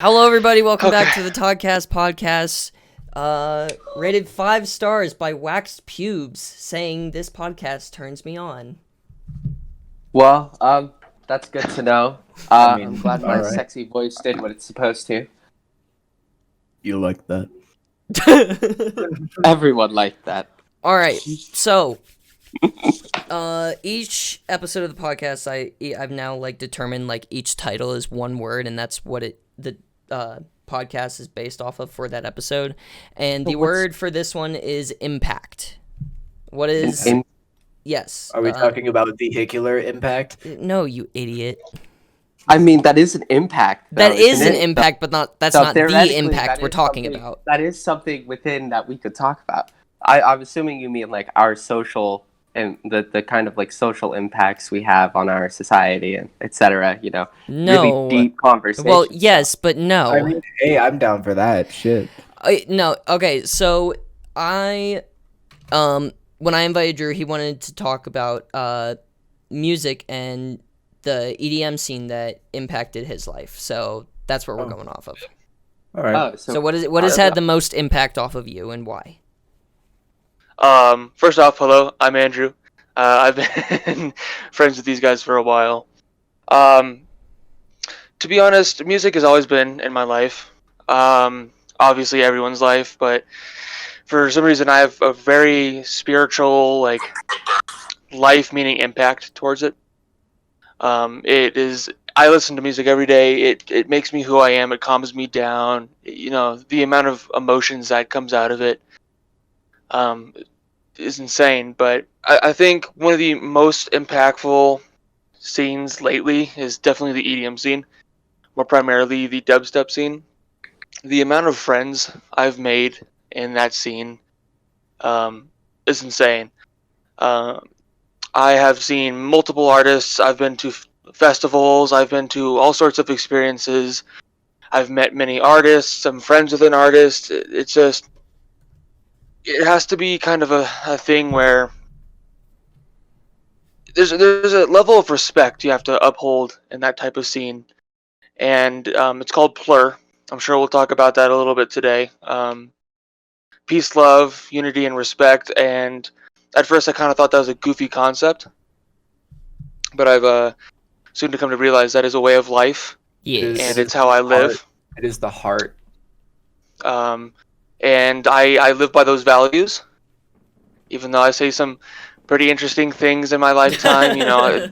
Hello, everybody. Welcome Okay. back to the TODcast podcast. Rated 5 stars by Waxed Pubes, saying this podcast turns me on. Well, that's good to know. I mean, I'm glad my alright. sexy voice did what it's supposed to. You like that? Everyone liked that. All right, so each episode of the podcast, I've now determined each title is one word, and that's what the podcast is based off of for that episode. And the word for this one is impact. What is? Yes. Are we talking about vehicular impact? No, you idiot. I mean, that is an impact. Though, That is isn't an it? impact, but that's So not the theoretically, impact that we're is talking something- about. That is something within that we could talk about. I'm assuming you mean our social and the kind of social impacts we have on our society and etc. No. Really deep conversations. Well, yes, but no. I mean, hey, I'm down for that. Shit. No. Okay, so when I invited Drew, he wanted to talk about music and the EDM scene that impacted his life. So that's what we're going off of. All right. So what has had the most impact off of you and why? First off, hello, I'm Andrew. I've been friends with these guys for a while. To be honest, music has always been in my life. Obviously everyone's life, but for some reason I have a very spiritual, life-meaning impact towards it. I listen to music every day. It makes me who I am. It calms me down. The amount of emotions that comes out of it is insane. But I think one of the most impactful scenes lately is definitely the EDM scene, more primarily the dubstep scene. The amount of friends I've made in that scene is insane. I have seen multiple artists. I've been to festivals. I've been to all sorts of experiences. I've met many artists. I'm friends with an artist. It's just, it has to be kind of a thing where there's a level of respect you have to uphold in that type of scene. And it's called Plur. I'm sure we'll talk about that a little bit today. Peace, love, unity, and respect. And at first I kind of thought that was a goofy concept, but I've soon to come to realize that is a way of life, Yes. and it's how I live. It is the heart. And I live by those values, even though I say some pretty interesting things in my lifetime.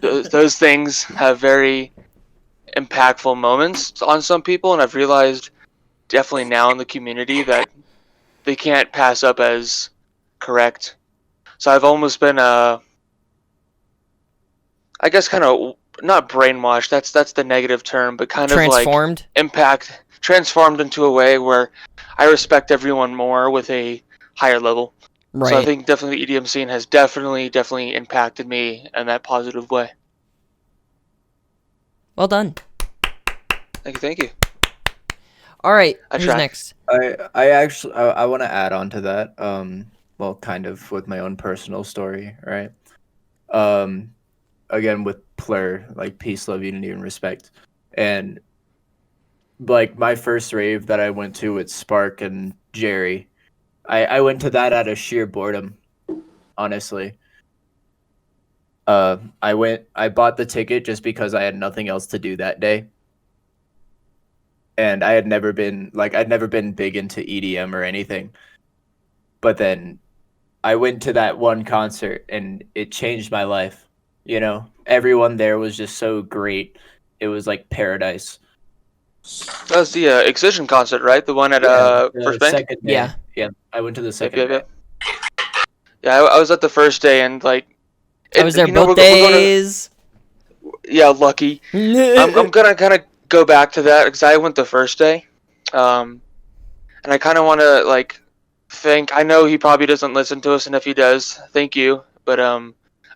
Those things have very impactful moments on some people, and I've realized definitely now in the community that they can't pass up as correct. So I've almost been, I guess, kind of not brainwashed. That's the negative term, but kind Transformed? of transformed into a way where I respect everyone more with a higher level. Right. So I think definitely the EDM scene has definitely impacted me in that positive way. Well done. Thank you. All right, I who's tried. next? I actually want to add on to that. Well, kind of with my own personal story, right? Again with Plur, peace, love, unity, and respect, and my first rave that I went to with Spark and Jerry, I went to that out of sheer boredom, honestly. I bought the ticket just because I had nothing else to do that day. And I'd never been big into EDM or anything. But then I went to that one concert and it changed my life. Everyone there was just so great. It was like paradise. That was the Excision concert, right? The one at The First Bank? second day. Yeah. Yeah, I went to the second Yep, day. yep. Yeah, I was at the first day, and I was there we're both gonna- days. yeah, lucky. I'm gonna kind of go back to that because I went the first day, and I kind of want to thank. I know he probably doesn't listen to us, and if he does, thank you. But I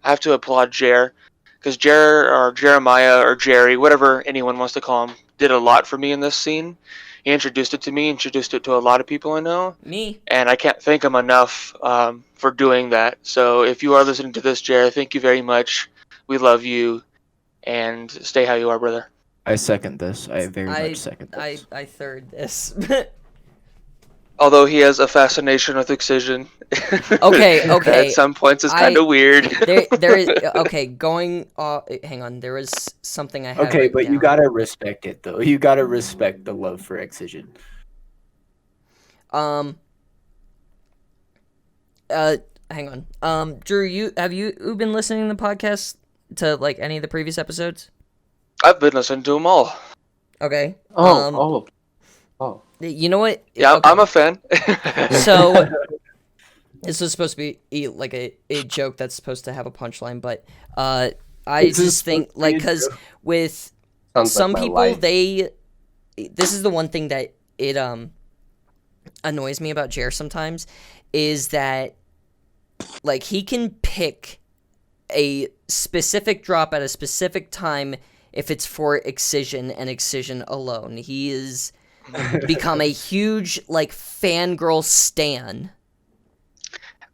have to applaud Jer, because Jer or Jeremiah or Jerry, whatever anyone wants to call him, did a lot for me in this scene. He introduced it to me, introduced it to a lot of people I know, Me. and I can't thank him enough for doing that. So if you are listening to this, Jer, thank you very much. We love you, and stay how you are, brother. I second this. I very I much second this. I third this. Although he has a fascination with excision. Okay, okay. At some points, it's kind of weird. There is okay. Going. Hang on. There was something I had. Okay, written but you down. gotta respect it though. You gotta respect the love for excision. Hang on. Drew, have you been listening to the podcast to like any of the previous episodes? I've been listening to them all. Okay. Oh. You know what? Yeah, Okay. I'm a fan. So this was supposed to be like a joke that's supposed to have a punchline, but I just think like because with Sounds some like my people life. this is the one thing that it annoys me about Jer sometimes is that like he can pick a specific drop at a specific time if it's for excision and excision alone. He is become a huge like fangirl stan.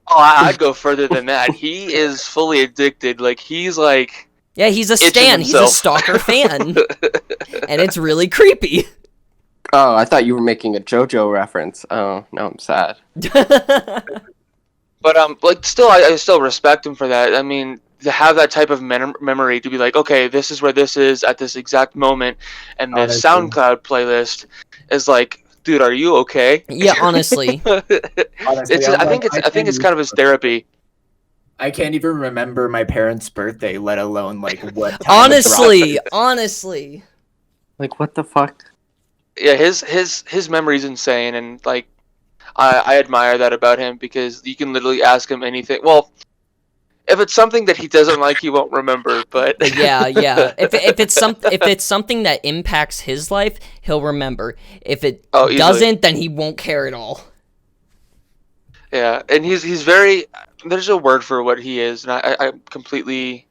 Oh, I'd go further than that. He is fully addicted. Like he's like. Yeah, he's a itching stan. He's a himself. stalker fan, and it's really creepy. Oh, I thought you were making a JoJo reference. Oh, now I'm sad. But like still, I still respect him for that. I mean, to have that type of memory to be like, okay, this is where this is at this exact moment, and this Honestly. SoundCloud playlist is like, dude, are you okay? Yeah, honestly. Honestly, It's. I'm I like, think it's can't kind of his therapy. I can't even remember my parents' birthday, let alone like what time it dropped. honestly. Like, what the fuck? Yeah, his memory's insane, and like, I admire that about him because you can literally ask him anything. Well, if it's something that he doesn't like, he won't remember. But Yeah. If it's something that impacts his life, he'll remember. If it easily. doesn't, then he won't care at all. Yeah, and he's very. There's a word for what he is, and I completely.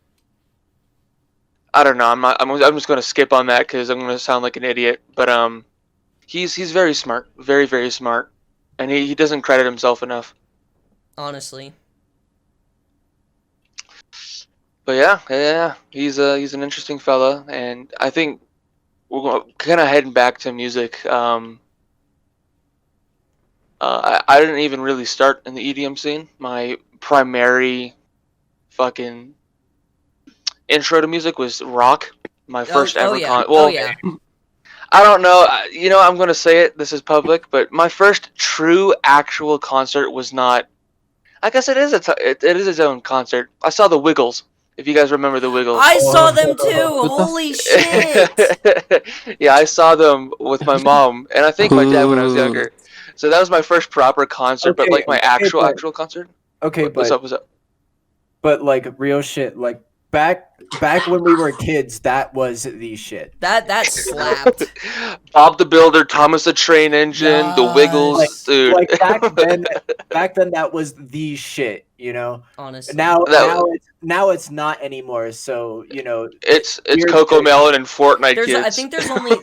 I don't know. I'm just going to skip on that because I'm going to sound like an idiot. But he's very smart, very very smart, and he doesn't credit himself enough. Honestly. But yeah, he's an interesting fella, and I think we're kind of heading back to music. I didn't even really start in the EDM scene. My primary fucking intro to music was rock. My first ever yeah. well, yeah. I don't know. You know, I'm gonna say it. This is public, but my first true actual concert was not. I guess it is it is its own concert. I saw the Wiggles. If you guys remember the Wiggles. I saw them too. Holy shit. Yeah, I saw them with my mom, and I think my dad when I was younger. So that was my first proper concert, but like my actual concert. Okay, What's up? But like real shit, like back when we were kids, that was the shit. That slapped. Bob the Builder, Thomas the Train Engine, the Wiggles, dude. Like back then that was the shit, you know. Honestly. Now it's not anymore. So you know, it's Coco Melon and Fortnite kids. I think there's only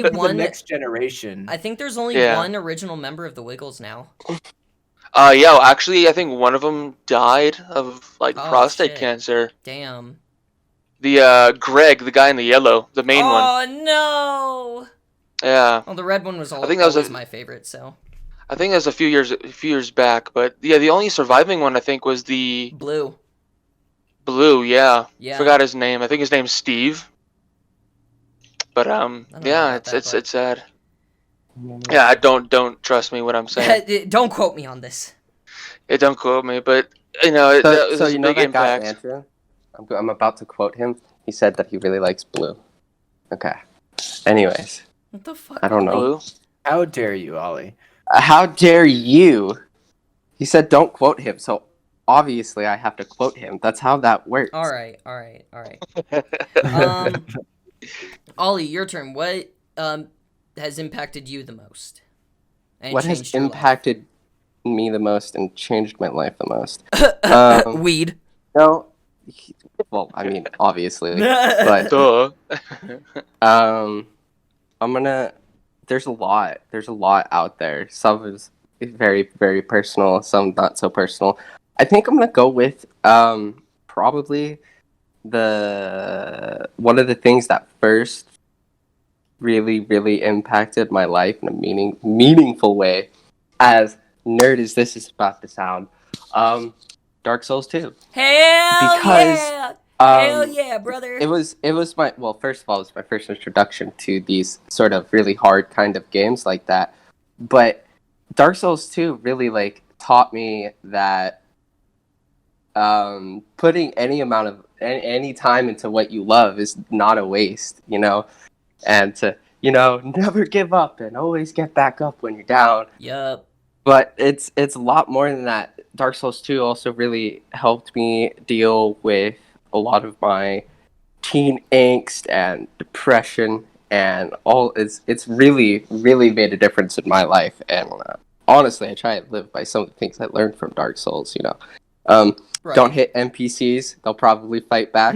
one the next generation. I think there's only one original member of the Wiggles now. Yeah, well, actually, I think one of them died of like prostate cancer. Damn. The Greg, the guy in the yellow, the main one. Oh no. Yeah. Well, the red one was I think that was my favorite. So. I think that was a few years back, but yeah, the only surviving one I think was the Blue. Yeah. Yeah. Forgot his name. I think his name's Steve. But yeah, it's sad. Yeah, don't trust me what I'm saying. Don't quote me on this. Don't quote me, but you know, it was so a you know big that impact. guy Andrew? I'm about to quote him. He said that he really likes blue. Okay. Anyways, What the fuck? I don't know. Blue? How dare you, Ollie? How dare you? He said don't quote him, so obviously I have to quote him. That's how that works. All right. Ollie, your turn. What has impacted you the most? And What has changed your life? impacted me the most and changed my life the most? Weed. No. Well, I mean, obviously, but Duh. I'm gonna. There's a lot out there. Some is very, very personal. Some not so personal. I think I'm gonna go with probably one of the things that first really, really impacted my life in a meaningful way, as nerd as this is about to sound, Dark Souls 2. Hell Because, yeah! Hell yeah, brother! It was my, well, first of all, it was my first introduction to these sort of really hard kind of games like that. But Dark Souls 2 really like taught me that putting any amount of any time into what you love is not a waste, you know, and to, you know, never give up and always get back up when you're down. Yup. But it's a lot more than that. Dark Souls 2 also really helped me deal with a lot of my teen angst and depression, and all. It's really, really made a difference in my life. And honestly, I try to live by some of the things I learned from Dark Souls, you know. Right. Don't hit NPCs, they'll probably fight back.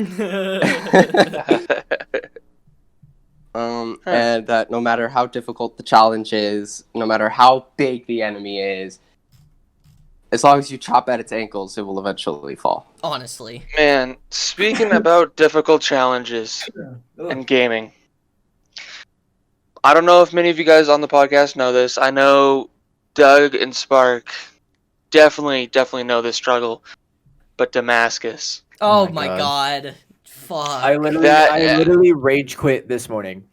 And that no matter how difficult the challenge is, no matter how big the enemy is, as long as you chop at its ankles, it will eventually fall. Honestly. Man, speaking about difficult challenges in gaming, I don't know if many of you guys on the podcast know this. I know Doug and Spark definitely know this struggle. But Damascus. Oh my god. Fuck. I literally rage quit this morning.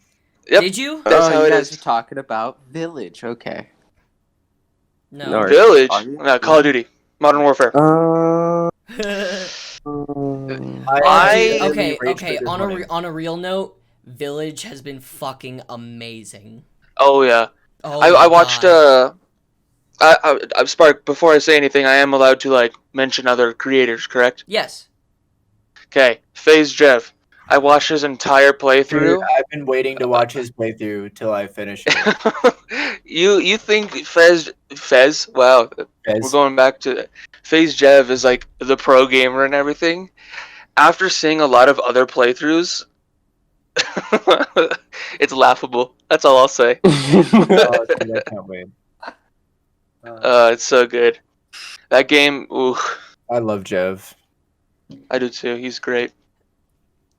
Yep. Did you? That's how you it guys is. are talking about Village, okay. No. Village? No, Call of Duty. Modern Warfare. Okay. On a real note, Village has been fucking amazing. Oh yeah. Oh, I watched. Spark. Before I say anything, I am allowed to like mention other creators, correct? Yes. Okay. FaZe Jeff. I watched his entire playthrough. Dude, I've been waiting to watch his playthrough till I finish it. You think Fez? Wow. We're going back to FaZe Jeff is like the pro gamer and everything. After seeing a lot of other playthroughs, it's laughable. That's all I'll say. Oh, dude, I can't wait. It's so good. That game, ooh. I love Jev. I do too. He's great.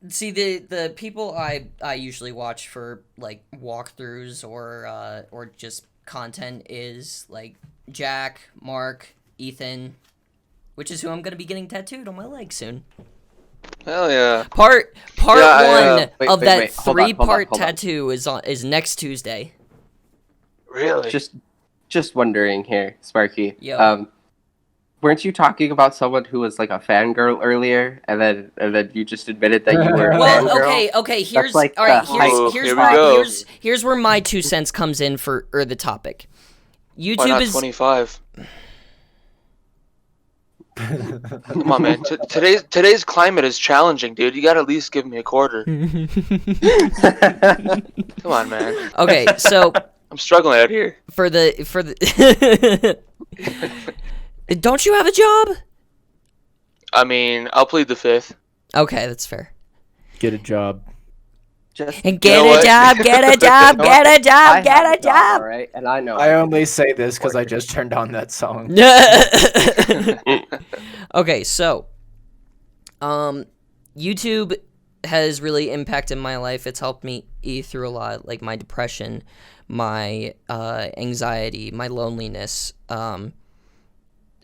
See, the people I usually watch for like walkthroughs or just content is like Jack, Mark, Ethan, which is who I'm gonna be getting tattooed on my leg soon. Hell yeah. Part one of that wait, hold on, 3-part hold on. tattoo is next Tuesday. Really? Just wondering here, Sparky. Yo. Weren't you talking about someone who was like a fangirl earlier, and then you just admitted that you were a Well, fangirl? okay. Here's like all right. the height. Here's where my 2 cents comes in for the topic. Why YouTube not is 25? Come on, man. Today's climate is challenging, dude. You gotta at least give me a quarter. Come on, man. okay. So I'm struggling out here. for the don't you have a job? I mean, I'll plead the fifth. Okay, that's fair. Get a job. And get a job, get a job, get a job, get a job. All right, and I know. I only say this because I just turned on that song. Okay, so YouTube has really impacted my life. It's helped me through a lot, like my depression, my anxiety, my loneliness.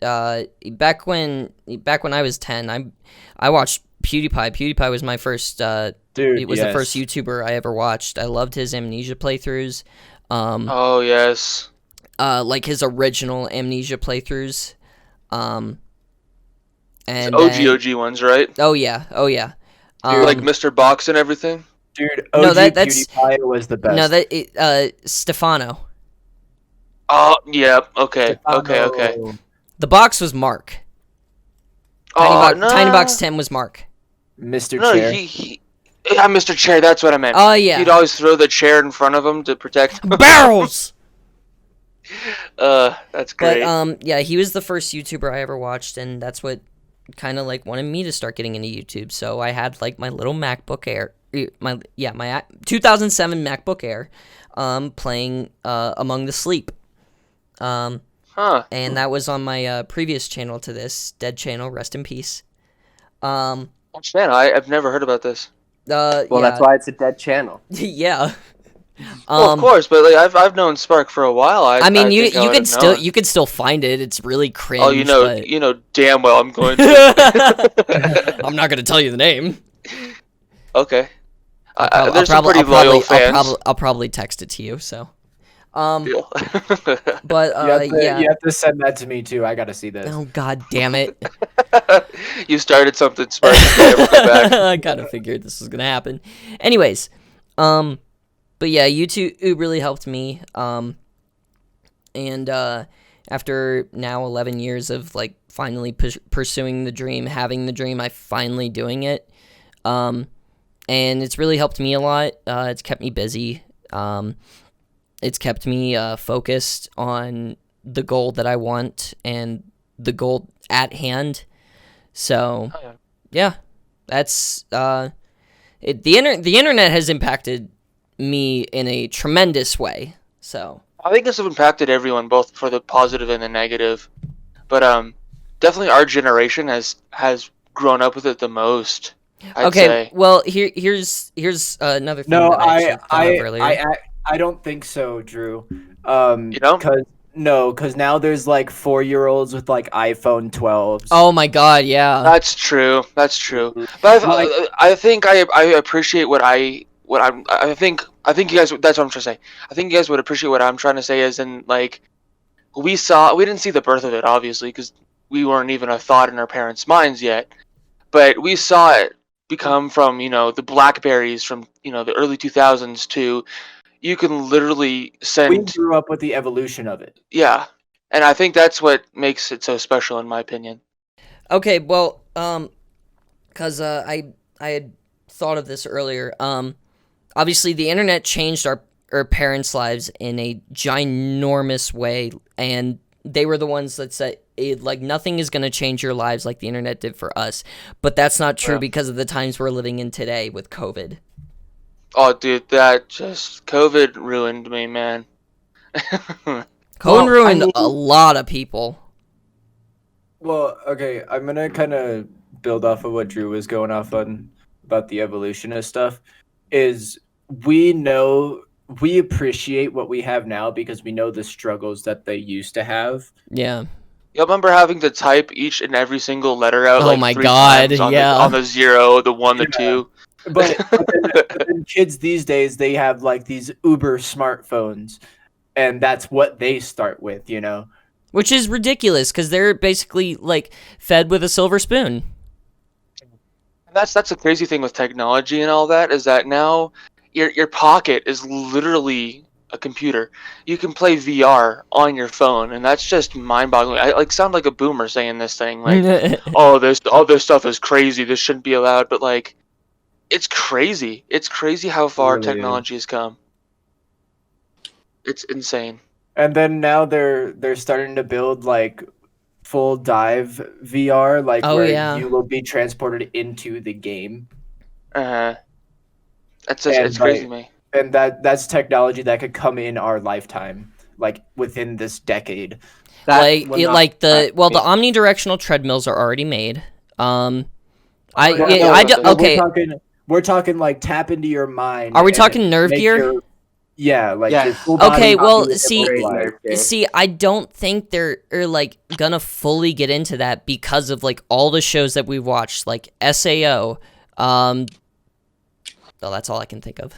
Back when I was 10, I watched PewDiePie. PewDiePie was my first Dude, it was yes. the first YouTuber I ever watched. I loved his Amnesia playthroughs. Oh yes. Like his original Amnesia playthroughs. And OG ones, right? Oh yeah. Like Mr. Box and everything. Dude, No, OG that's PewDiePie was the best. No, Stefano. Oh yeah. Okay. Stefano. Okay. The box was Mark. Oh no. Tiny Box 10 was Mark. Mr. No, Chair. yeah, Mr. Chair. That's what I meant. Oh yeah. He'd always throw the chair in front of him to protect him. Barrels. That's great. But yeah, he was the first YouTuber I ever watched, and that's what kind of like wanted me to start getting into YouTube. So I had like my little MacBook Air, my 2007 MacBook Air, playing Among the Sleep. And that was on my previous channel to this, Dead Channel, rest in peace. Man, I've never heard about this. Well, yeah. that's why it's a dead channel. Yeah. Well, of course, but like I've known Spark for a while. I mean, you think I you would can have still known. you can still find it. It's really cringe. Oh, but... you know damn well I'm going to. I'm not gonna tell you the name. Okay. I'll There's some pretty loyal fans. I'll probably text it to you. So, Deal. but you have to send that to me too. I gotta see this. Oh god damn it! You started something, Spark. Never go back. I kind of figured this was gonna happen. Anyways, but yeah, YouTube really helped me. And after now 11 years of like finally pursuing the dream, having the dream, I finally doing it. And it's really helped me a lot. It's kept me busy. It's kept me focused on the goal that I want and the goal at hand. So, yeah, that's the internet has impacted me in a tremendous way. So I think this has impacted everyone, both for the positive and the negative. But definitely our generation has grown up with it the most. I'd say. Well, here's another thing that I actually thought of earlier. I don't think so, Drew. You know? Because now there's like 4-year-olds with like iPhone 12s. Oh my god, yeah. That's true. But I think I appreciate I think you guys. That's what I'm trying to say. I think you guys would appreciate what I'm trying to say. Is in like we didn't see the birth of it, obviously, because we weren't even a thought in our parents' minds yet. But we saw it become from the Blackberries from the early 2000s to you can literally send. We grew up with the evolution of it. Yeah, and I think that's what makes it so special, in my opinion. Okay, well, because I had thought of this earlier. Obviously, the internet changed our parents' lives in a ginormous way, and they were the ones that said, like, nothing is going to change your lives like the internet did for us. But that's not true because of the times we're living in today with COVID. Oh, dude, COVID ruined me, man. COVID ruined a lot of people. Well, okay, I'm going to kind of build off of what Drew was going off on about the evolutionist stuff. Is we appreciate what we have now because we know the struggles that they used to have. Yeah. You remember having to type each and every single letter out like my 3 times on the 0, the 1, the 2. But then kids these days, they have like these uber smartphones, and that's what they start with, Which is ridiculous because they're basically like fed with a silver spoon. And that's the crazy thing with technology and all that is that now your pocket is literally a computer. You can play VR on your phone, and that's just mind-boggling. I sound like a boomer saying this thing, like, all this stuff is crazy. This shouldn't be allowed, but like. It's crazy. It's crazy how far technology has come. It's insane. And then now they're starting to build like full dive VR, like you will be transported into the game. It's crazy to me. And that's technology that could come in our lifetime, like within this decade. The omnidirectional treadmills are already made. We're talking like tap into your mind. Are we talking nerve gear? Your full okay, body well, see, I don't think they're like gonna fully get into that because of like all the shows that we've watched, like SAO. Well, that's all I can think of.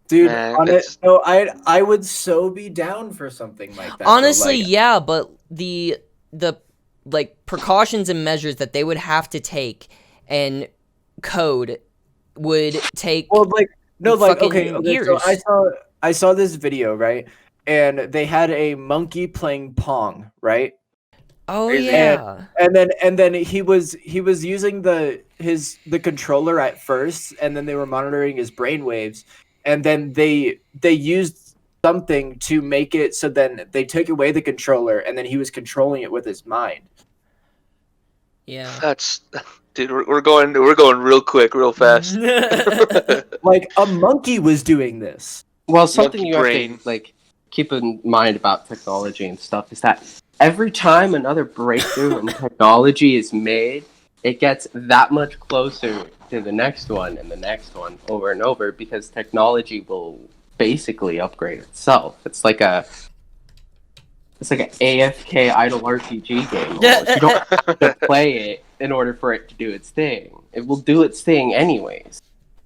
Dude, I would so be down for something like that. Honestly, yeah, but the like precautions and measures that they would have to take and code would take years. So I saw this video, right? And they had a monkey playing Pong, right? Oh yeah. And then he was using the controller at first, and then they were monitoring his brainwaves, and then they used something to make it so then they took away the controller, and then he was controlling it with his mind. Yeah. Dude, we're going real quick, real fast. Like a monkey was doing this. Well, something you have to like keep in mind about technology and stuff is that every time another breakthrough in technology is made, it gets that much closer to the next one and the next one over and over because technology will basically upgrade itself. It's like an AFK idle RPG game. Almost. You don't have to play it in order for it to do its thing. It will do its thing anyways.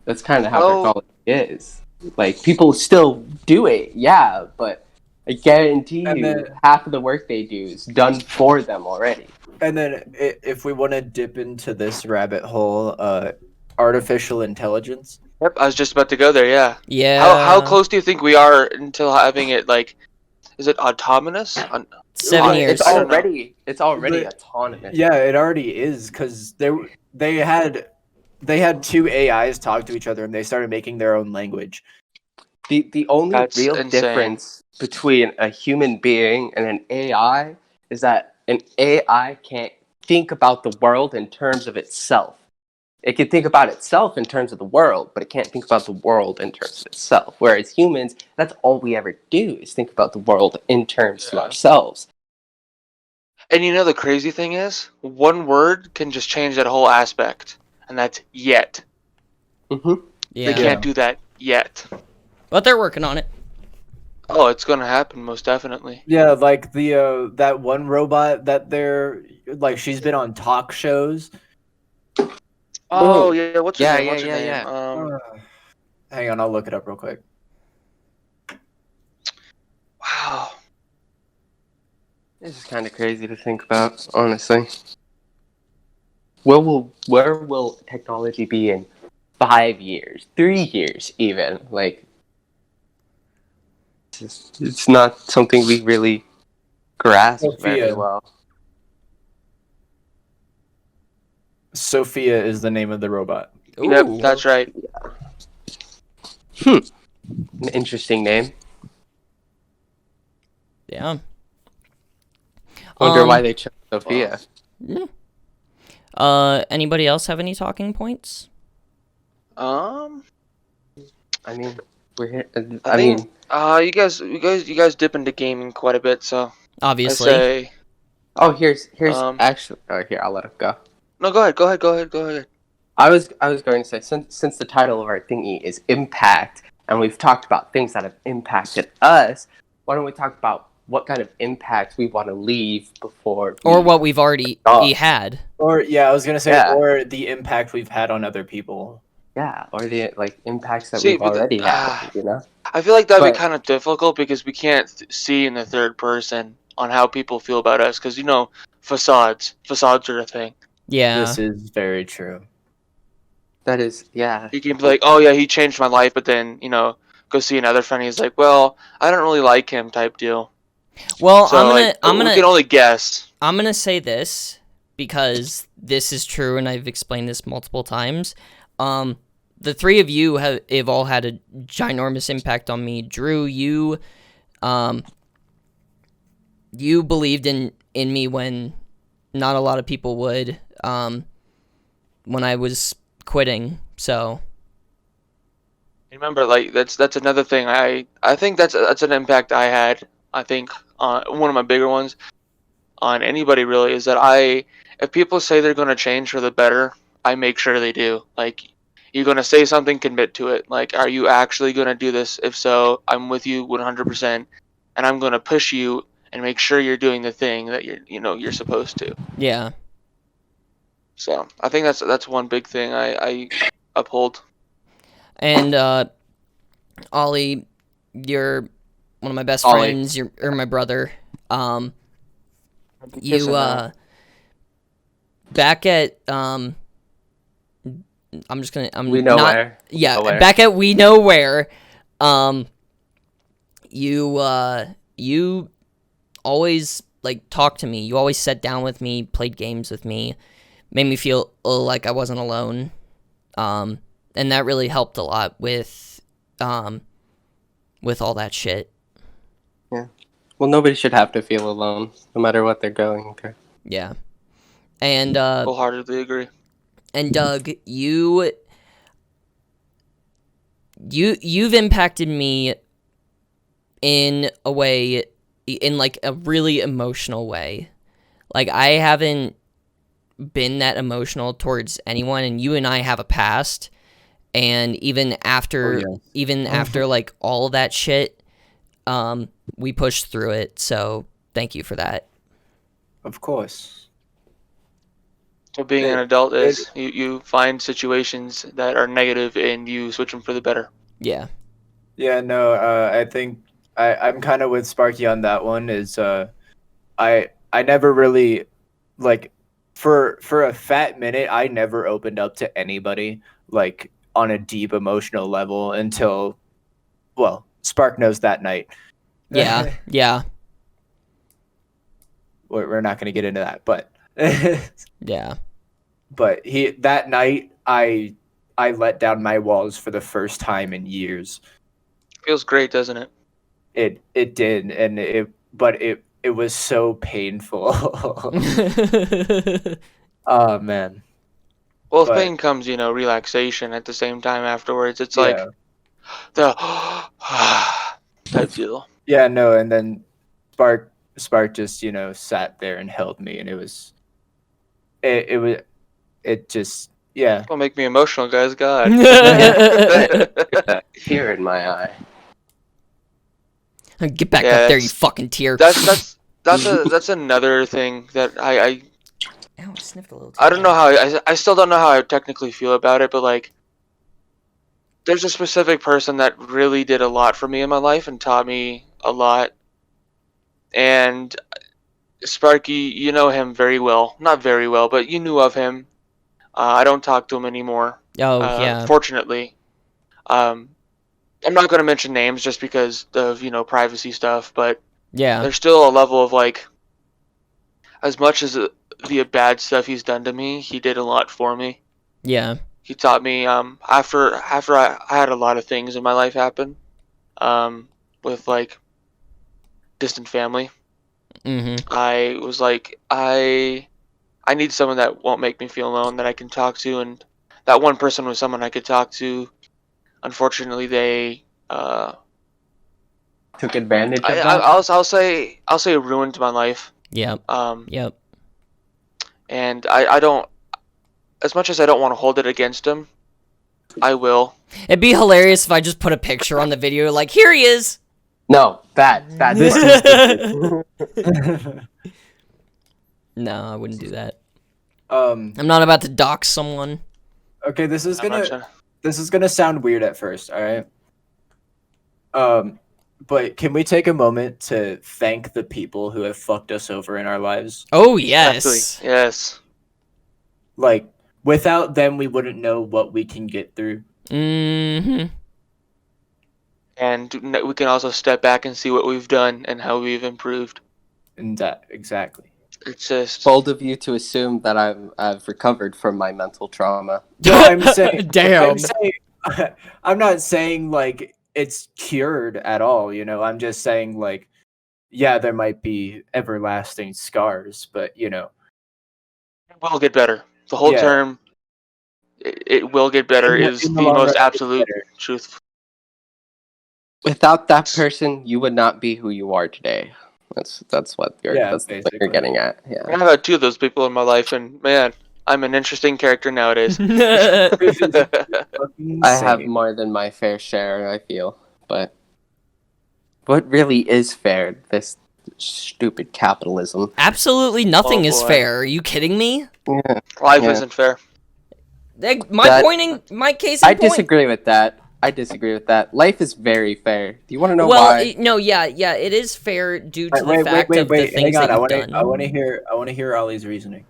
That's kind of how technology is. Like, people still do it, yeah, but I guarantee you half of the work they do is done for them already. And then if we want to dip into this rabbit hole, artificial intelligence. Yep, I was just about to go there. Yeah. Yeah. How close do you think we are until having it is it autonomous? 7 years. It's already autonomous. Yeah, it already is because they had 2 AIs talk to each other and they started making their own language. The only That's real insane. difference between a human being and an AI is that an AI can't think about the world in terms of itself. It can think about itself in terms of the world, but it can't think about the world in terms of itself. Whereas humans, that's all we ever do is think about the world in terms of ourselves. And you know the crazy thing is, one word can just change that whole aspect, and that's yet. Mm-hmm. Yeah. They can't do that yet. But they're working on it. Oh, it's gonna happen, most definitely. Yeah, like the that one robot that she's been on talk shows. Oh yeah, what's her name? Yeah, What's her name? yeah. Hang on, I'll look it up real quick. Wow. It's just kind of crazy to think about, honestly. Where will technology be in 5 years, 3 years, even? Like, it's not something we really grasp very well. Sophia is the name of the robot. Ooh. Yep, that's right. An interesting name. Yeah. Wonder why they chose Sophia. Anybody else have any talking points? I mean, we're here. You guys dip into gaming quite a bit, so Obviously. I say. Oh, here's actually. Oh, here, I'll let it go. No, go ahead. I was going to say, since the title of our thingy is Impact, and we've talked about things that have impacted us, why don't we talk about what kind of impact we want to leave before or what we've already had. Or I was gonna say, or the impact we've had on other people. Yeah, or the impacts that we've already had. You know, I feel like that'd be kind of difficult because we can't see in the third person on how people feel about us, because facades are a thing. Yeah, this is very true. That is, yeah. You can be like, oh yeah, he changed my life, but then go see another friend. He's like, well, I don't really like him, type deal. Well, so, we can only guess. I'm gonna say this because this is true, and I've explained this multiple times. The three of you have all had a ginormous impact on me. Drew, you believed in me when not a lot of people would. When I was quitting, so. Remember, that's another thing. I think that's an impact I had. I think one of my bigger ones on anybody really is that if people say they're going to change for the better, I make sure they do. Like, you're going to say something, commit to it. Like, are you actually going to do this? If so, I'm with you 100%, and I'm going to push you and make sure you're doing the thing that you're supposed to. Yeah. So I think that's one big thing I uphold. And Ollie, you're one of my best friends. You're my brother. You back at We Know Where. Yeah, Nowhere. back at We Know Where. You always talked to me. You always sat down with me, played games with me, made me feel like I wasn't alone. And that really helped a lot with all that shit. Yeah. Well, nobody should have to feel alone, no matter what they're going through. Yeah. And wholeheartedly agree. And Doug, you've impacted me in a way, in a really emotional way. I haven't been that emotional towards anyone, and you and I have a past, and even after like all that shit, we pushed through it. So thank you for that. Of course. So being an adult is you find situations that are negative and you switch them for the better. Yeah. Yeah, no, I think I'm kind of with Sparky on that one. I never really like for a fat minute I never opened up to anybody like on a deep emotional level until, well, Spark knows that night. Yeah. Yeah. We're not going to get into that, but Yeah. but that night I let down my walls for the first time in years. Feels great, doesn't it? It did, and it was so painful. Oh man. Well, if But- pain comes, relaxation at the same time afterwards. It's Yeah. like the type deal. Yeah, no, and then Spark just, sat there and held me, and it just, yeah. Don't make me emotional, guys. God. That tear in my eye. Get back Yeah, up there, you that's- fucking tear. That's another thing that I Ow, I sniffed a little. I don't know how I still don't know how I technically feel about it, but like there's a specific person that really did a lot for me in my life and taught me a lot. And Sparky, you know him very well. Not very well, but you knew of him. I don't talk to him anymore. Oh, yeah. Fortunately. I'm not going to mention names just because of, privacy stuff, but Yeah. there's still a level of like, as much as the bad stuff he's done to me, he did a lot for me. Yeah. He taught me after I had a lot of things in my life happen, with like distant family. Mm-hmm. I was like, I need someone that won't make me feel alone, that I can talk to, and that one person was someone I could talk to. Unfortunately, they Took advantage of I, that. I'll say it ruined my life. Yep. Yep. And I don't, as much as I don't want to hold it against him, I will. It'd be hilarious if I just put a picture on the video, like, here he is. No, this is No, I wouldn't do that. Um, I'm not about to dox someone. okay, this is I'm not gonna sound weird at first, all right? But can we take a moment to thank the people who have fucked us over in our lives? Oh, yes. Yes. Like, without them, we wouldn't know what we can get through. Mm-hmm. And we can also step back and see what we've done and how we've improved. And that, exactly. It's just bold of you to assume that I've recovered from my mental trauma. No, I'm saying, Damn. I'm not saying like it's cured at all. I'm just saying like, yeah, there might be everlasting scars, but it will get better. The whole Yeah. term, it will get better, In the- is in the the long most run, it'll get absolute better. truth. Without that person, you would not be who you are today. That's what you're Yeah, that's the point basically. you're getting at. I've Yeah. had 2 of those people in my life, and man, I'm an interesting character nowadays. Fucking I have same. more than my fair share, I feel. But what really is fair? This stupid capitalism. Absolutely nothing Oh, is boy. fair. Are you kidding me? Yeah. Life Yeah. isn't fair. My case in I point. disagree with that. Life is very fair. Do you want to know Well, why? no, yeah, it is fair due to the Wait, fact of the hang things on. that I you've want done. to. I want to hear Ollie's reasoning.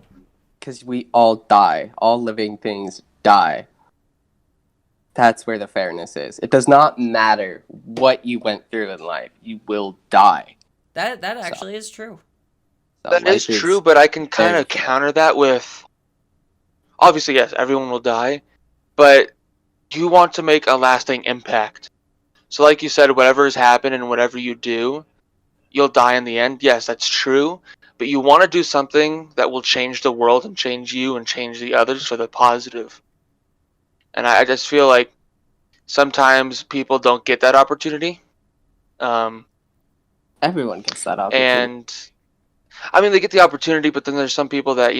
Because we all die. All living things die. That's where the fairness is. It does not matter what you went through in life. You will die. That actually is true. So That is life true, but I can kind very of fair. counter that with, obviously, yes, everyone will die, but you want to make a lasting impact. So like you said, whatever has happened and whatever you do, you'll die in the end. Yes, that's true, but you want to do something that will change the world and change you and change the others for the positive. And I just feel like sometimes people don't get that opportunity. Everyone gets that opportunity. And I mean, they get the opportunity, but then there's some people that,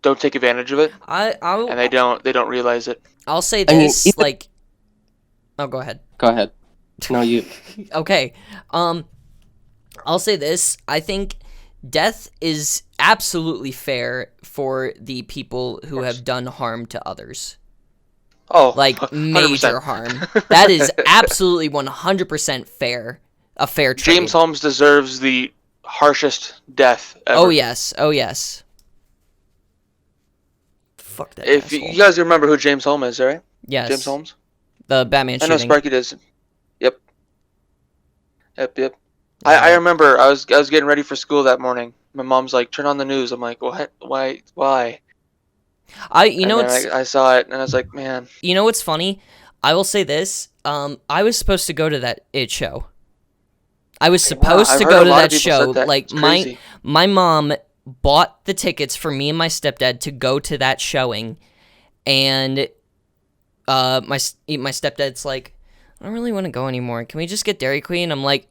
don't take advantage of it, I'll and they don't realize it. I'll say I mean, this, even- like, oh, go ahead. Go ahead. No, you. Okay. I'll say this. I think death is absolutely fair for the people who have done harm to others. Oh, Like 100%. major harm. That is absolutely 100% fair. A fair trade. James Holmes deserves the harshest death ever. Oh yes. Oh yes. Fuck that If asshole. you guys remember who James Holmes is, right? Yes. James Holmes. The Batman I know shooting. Sparky does. Yep. I remember I was getting ready for school that morning. My mom's like, "Turn on the news." I'm like, "What? Why? Why?" I saw it and I was like, "Man." You know what's funny? I will say this. I was supposed to go to that It show. I was supposed I've to heard go a to lot that of people show. said that. Like It's crazy. my mom bought the tickets for me and my stepdad to go to that showing, and my stepdad's like, I don't really want to go anymore. Can we just get Dairy Queen? I'm like,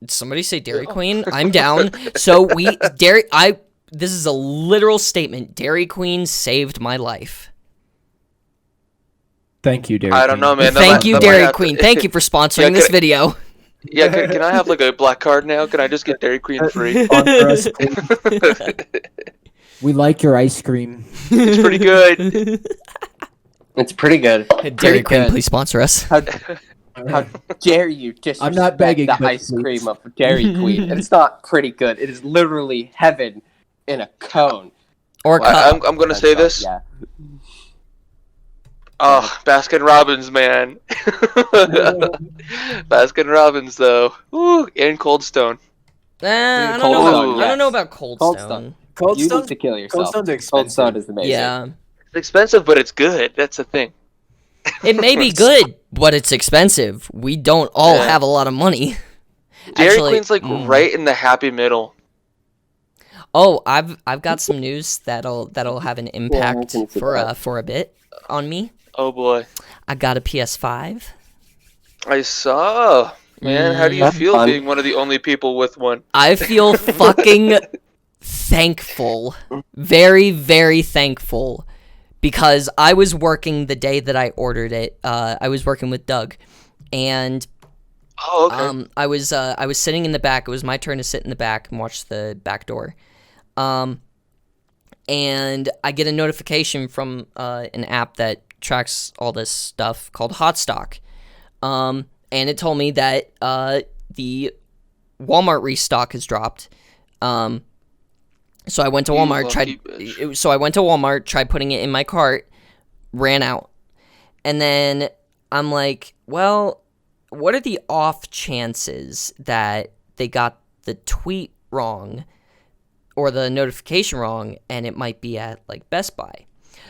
did somebody say Dairy Queen? I'm down. So this is a literal statement. Dairy Queen saved my life. Thank you, Dairy I don't know, man. Thank you, Dairy Queen. Thank you for sponsoring this video. Yeah, can I have like a black card now? Can I just get Dairy Queen free? Sponsor us, please. We like your ice cream. It's pretty good. It's pretty good. Dairy Pretty Queen, good. please sponsor us. How dare you disrespect I'm not begging, the but ice please. cream of Dairy Queen? It's not pretty good. It is literally heaven in a cone. Or cup. I'm gonna say this. Yeah. Oh, Baskin Robbins, man. Baskin Robbins, though. Ooh, and Cold Stone. I Cold don't know. Stone, I don't know yes. about Cold Cold Stone. Stone. Cold You Stone. need to kill Cold yourself. Stone's Cold expensive. Stone is amazing. Yeah. It's expensive, but it's good. That's the thing. It may be good, but it's expensive. We don't all Yeah. have a lot of money. Dairy Actually, Queen's like right in the happy middle. Oh, I've got some news that'll have an impact can see that. for a bit on me. Oh boy, I got a PS5. I saw. Man, how do you That's feel fun. being one of the only people with one? I feel fucking thankful. Very, very thankful. Because I was working the day that I ordered it. I was working with Doug. And Oh, okay. I was sitting in the back. It was my turn to sit in the back and watch the back door. And I get a notification from an app that tracks all this stuff called Hotstock. And it told me that the Walmart restock has dropped. So I went to You Walmart, lucky bitch. tried putting it in my cart, ran out. And then I'm like, well, what are the off chances that they got the tweet wrong or the notification wrong and it might be at like Best Buy?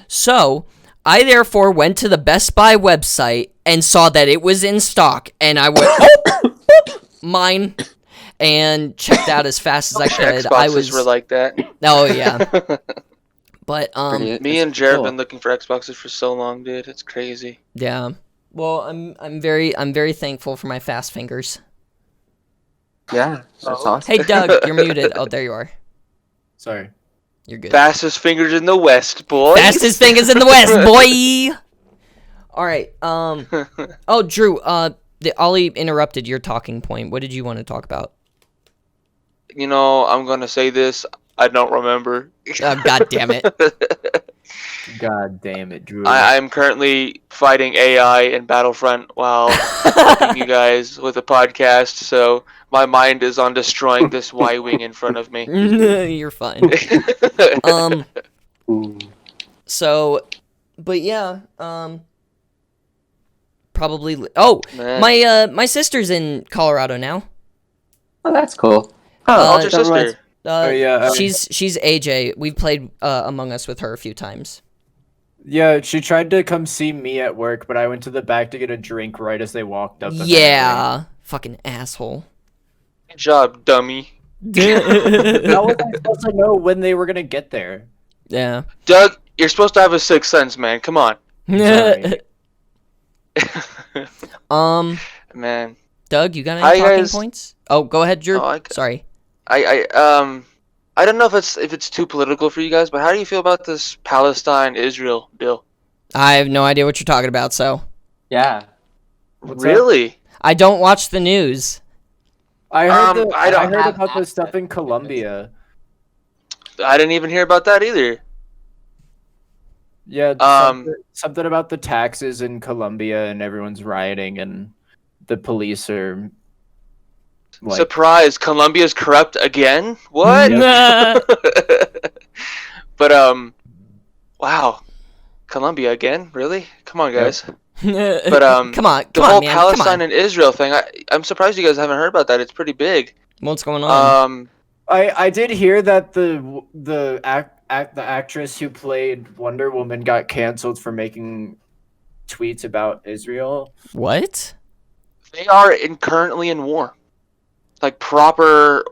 So I therefore went to the Best Buy website and saw that it was in stock, and I went, oh, mine, and checked out as fast as I could. Xboxes were like that. Oh yeah, but Me and Jared have been looking for Xboxes for so long, dude. It's crazy. yeah. Well, I'm very thankful for my fast fingers. Yeah, that's awesome. Hey Doug, you're muted. Oh, there you are. Sorry. You're good. Fastest fingers in the West, boy. Fastest fingers in the West, boy. All right. Oh, Drew. Ollie interrupted your talking point. What did you want to talk about? You know, I'm gonna say this. I don't remember. Oh, God damn it. God damn it, Drew. I'm currently fighting AI in Battlefront while helping you guys with a podcast, so my mind is on destroying this Y-wing in front of me. You're fine. So, but yeah. Probably. Oh, Man. my sister's in Colorado now. Oh, that's cool. How's your sister? yeah, She's AJ. We've played Among Us with her a few times. Yeah, she tried to come see me at work, but I went to the back to get a drink right as they walked up. Yeah, fucking asshole. Good job, dummy. How was I supposed to know when they were gonna get there? Yeah. Doug, you're supposed to have a sixth sense, man. Come on. Sorry. Man. Doug, you got any Hi, talking guys. points? Oh, go ahead, Drew. Oh, Sorry. I don't know if it's too political for you guys, but how do you feel about this Palestine-Israel deal? I have no idea what you're talking about, so Yeah. What's Really? I don't watch the news. I heard I don't I heard have about the access stuff in to Colombia. I didn't even hear about that either. Yeah, Um, something about the taxes in Colombia and everyone's rioting and the police are like Surprise! Colombia's corrupt again. What? But wow, Colombia again? Really? Come on, guys. But come on, the come whole on, man, come Palestine on. and Israel thing, I'm surprised you guys haven't heard about that. It's pretty big. What's going on? I did hear that the actress who played Wonder Woman got canceled for making tweets about Israel. What? They are currently in war. Like proper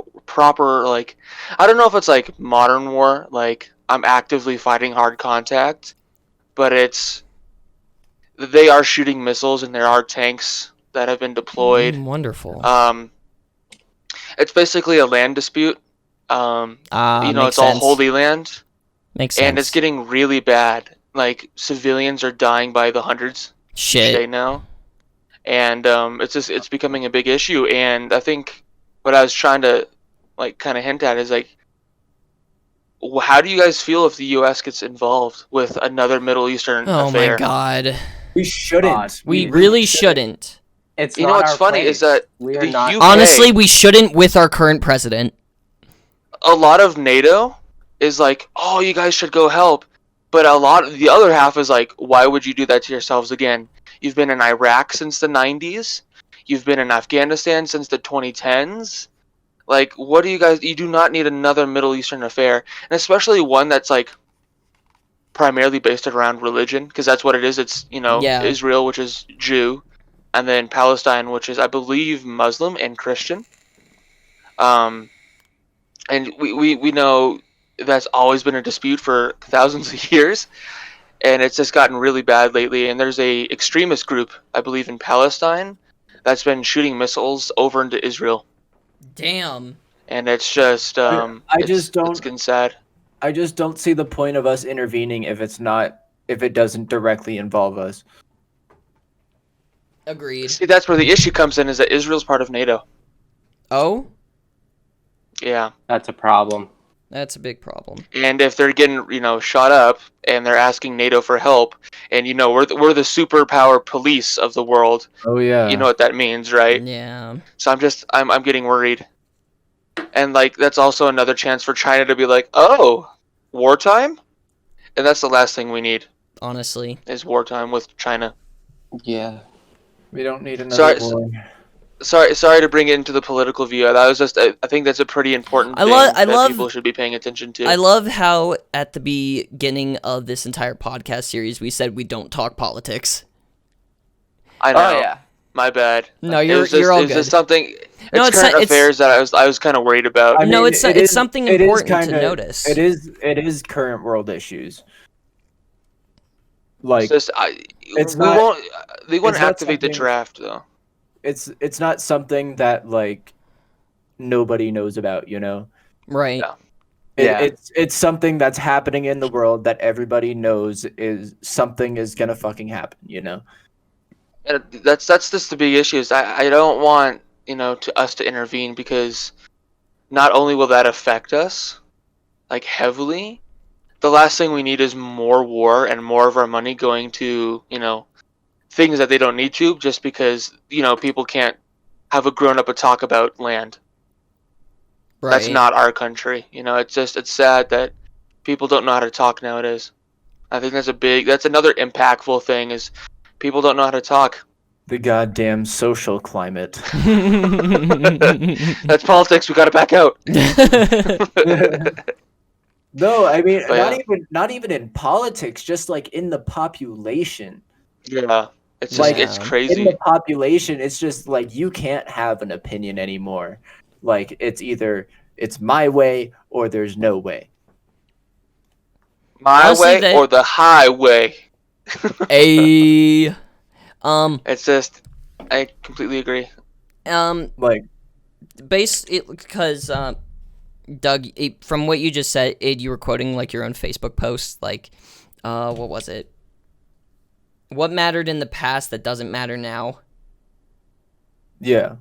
like, I don't know if it's like modern war, like I'm actively fighting hard contact, but they are shooting missiles and there are tanks that have been deployed. Wonderful. It's basically a land dispute. Makes It's all sense. holy land, Makes sense. and it's getting really bad. Like civilians are dying by the hundreds each day Shit. now, and it's becoming a big issue. And I think what I was trying to like kind of hint at is like, how do you guys feel if the U.S. gets involved with another Middle Eastern Oh affair? my god. We shouldn't. God, We really shouldn't. It's You know not what's our funny place. is that we are the not. UK Honestly, we shouldn't with our current president. A lot of NATO is like, oh, you guys should go help. But a lot of the other half is like, why would you do that to yourselves again? You've been in Iraq since the 90s. You've been in Afghanistan since the 2010s. Like, what do you do not need another Middle Eastern affair. And especially one that's like primarily based around religion, because that's what it is. It's, Yeah. Israel, which is Jew, and then Palestine, which is, I believe, Muslim and Christian. And we know that's always been a dispute for thousands of years, and it's just gotten really bad lately. And there's a extremist group, I believe, in Palestine that's been shooting missiles over into Israel, Damn. and it's just it's getting sad. I just don't see the point of us intervening if it doesn't directly involve us. Agreed. See, that's where the issue comes in, is that Israel's part of NATO. Oh? Yeah. That's a problem. That's a big problem. And if they're getting, shot up and they're asking NATO for help, and we're the superpower police of the world, Oh yeah. you know what that means, right? Yeah. So I'm getting worried. And like that's also another chance for China to be like, "Oh, wartime?" And that's the last thing we need, Honestly. is wartime with China. Yeah. We don't need another war. Sorry to bring it into the political view. That was just I think that's a pretty important thing that people should be paying attention to. I love how at the beginning of this entire podcast series we said we don't talk politics. I know. Oh yeah. My bad. No, you're all good. It's just something. No, it's current affairs that I was kind of worried about. I mean, no, it's something important to notice. It is current world issues. Like It's just they won't activate the draft though. It's not something that like nobody knows about, you know. Right. Yeah. It's something that's happening in the world that everybody knows is something is gonna fucking happen, you know. And that's just the big issue. Is I don't want to us to intervene, because not only will that affect us like heavily, the last thing we need is more war and more of our money going to things that they don't need to, just because people can't have a grown up a talk about land. Right. That's not our country. It's sad that people don't know how to talk nowadays. I think that's another impactful thing, is people don't know how to talk. The goddamn social climate. That's politics. We got to back out. No, I mean But not even in politics, just like in the population. Yeah, it's Like, it's In crazy. the population, it's just like you can't have an opinion anymore. Like it's either it's my way or there's no way. My Honestly, way or the highway. It's just, I completely agree. Like because Doug, from what you just said, you were quoting like your own Facebook post. Like, what was it? What mattered in the past that doesn't matter now? Yeah.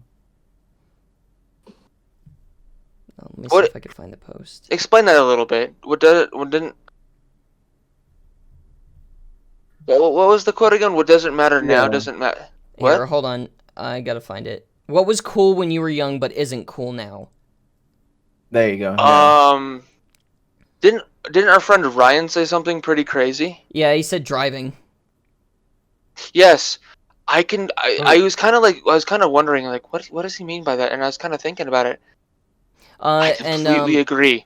Let me see if I can find the post. Explain that a little bit. What was the quote again? What doesn't matter now doesn't matter. What? Here, hold on. I gotta find it. What was cool when you were young but isn't cool now? There you go. Yeah. Didn't our friend Ryan say something pretty crazy? Yeah, he said driving. Yes. I was kind of wondering like what does he mean by that? And I was kind of thinking about it. I completely agree.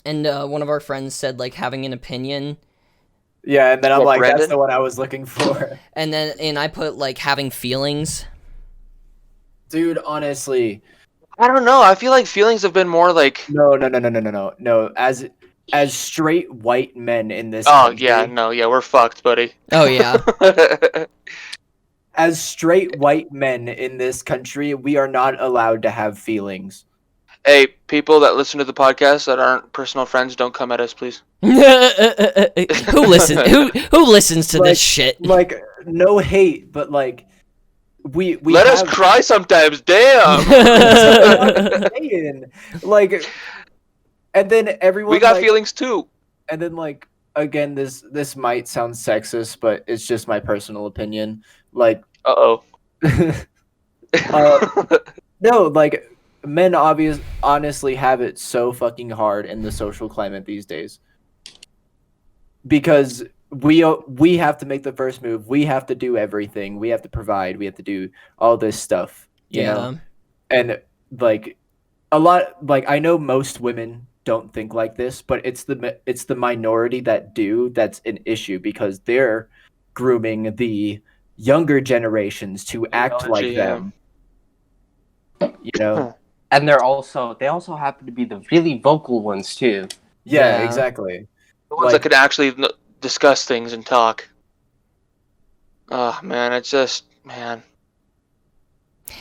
And one of our friends said like having an opinion. Yeah, and then I'm like, Brandon? that's the one I was looking for. And I put like having feelings. Dude, honestly. I don't know. I feel like feelings have been more like No. As straight white men in this Oh, country, yeah, we're fucked, buddy. Oh yeah. as straight white men in this country, we are not allowed to have feelings. Hey, people that listen to the podcast that aren't personal friends, don't come at us, please. Who listens to this shit? Like, no hate, but like we let us cry sometimes. Damn. Like, and then everyone we got feelings too. And then like again, this might sound sexist, but it's just my personal opinion. Like, no, like men honestly have it so fucking hard in the social climate these days because we have to make the first move. We have to do everything. We have to provide. We have to do all this stuff. You know? And like a lot, like I know most women don't think like this, but it's the minority that do. That's an issue because they're grooming the younger generations to act like them. You know, and they also happen to be the really vocal ones too. Yeah. Exactly. The ones that could actually discuss things and talk. Oh man, it's just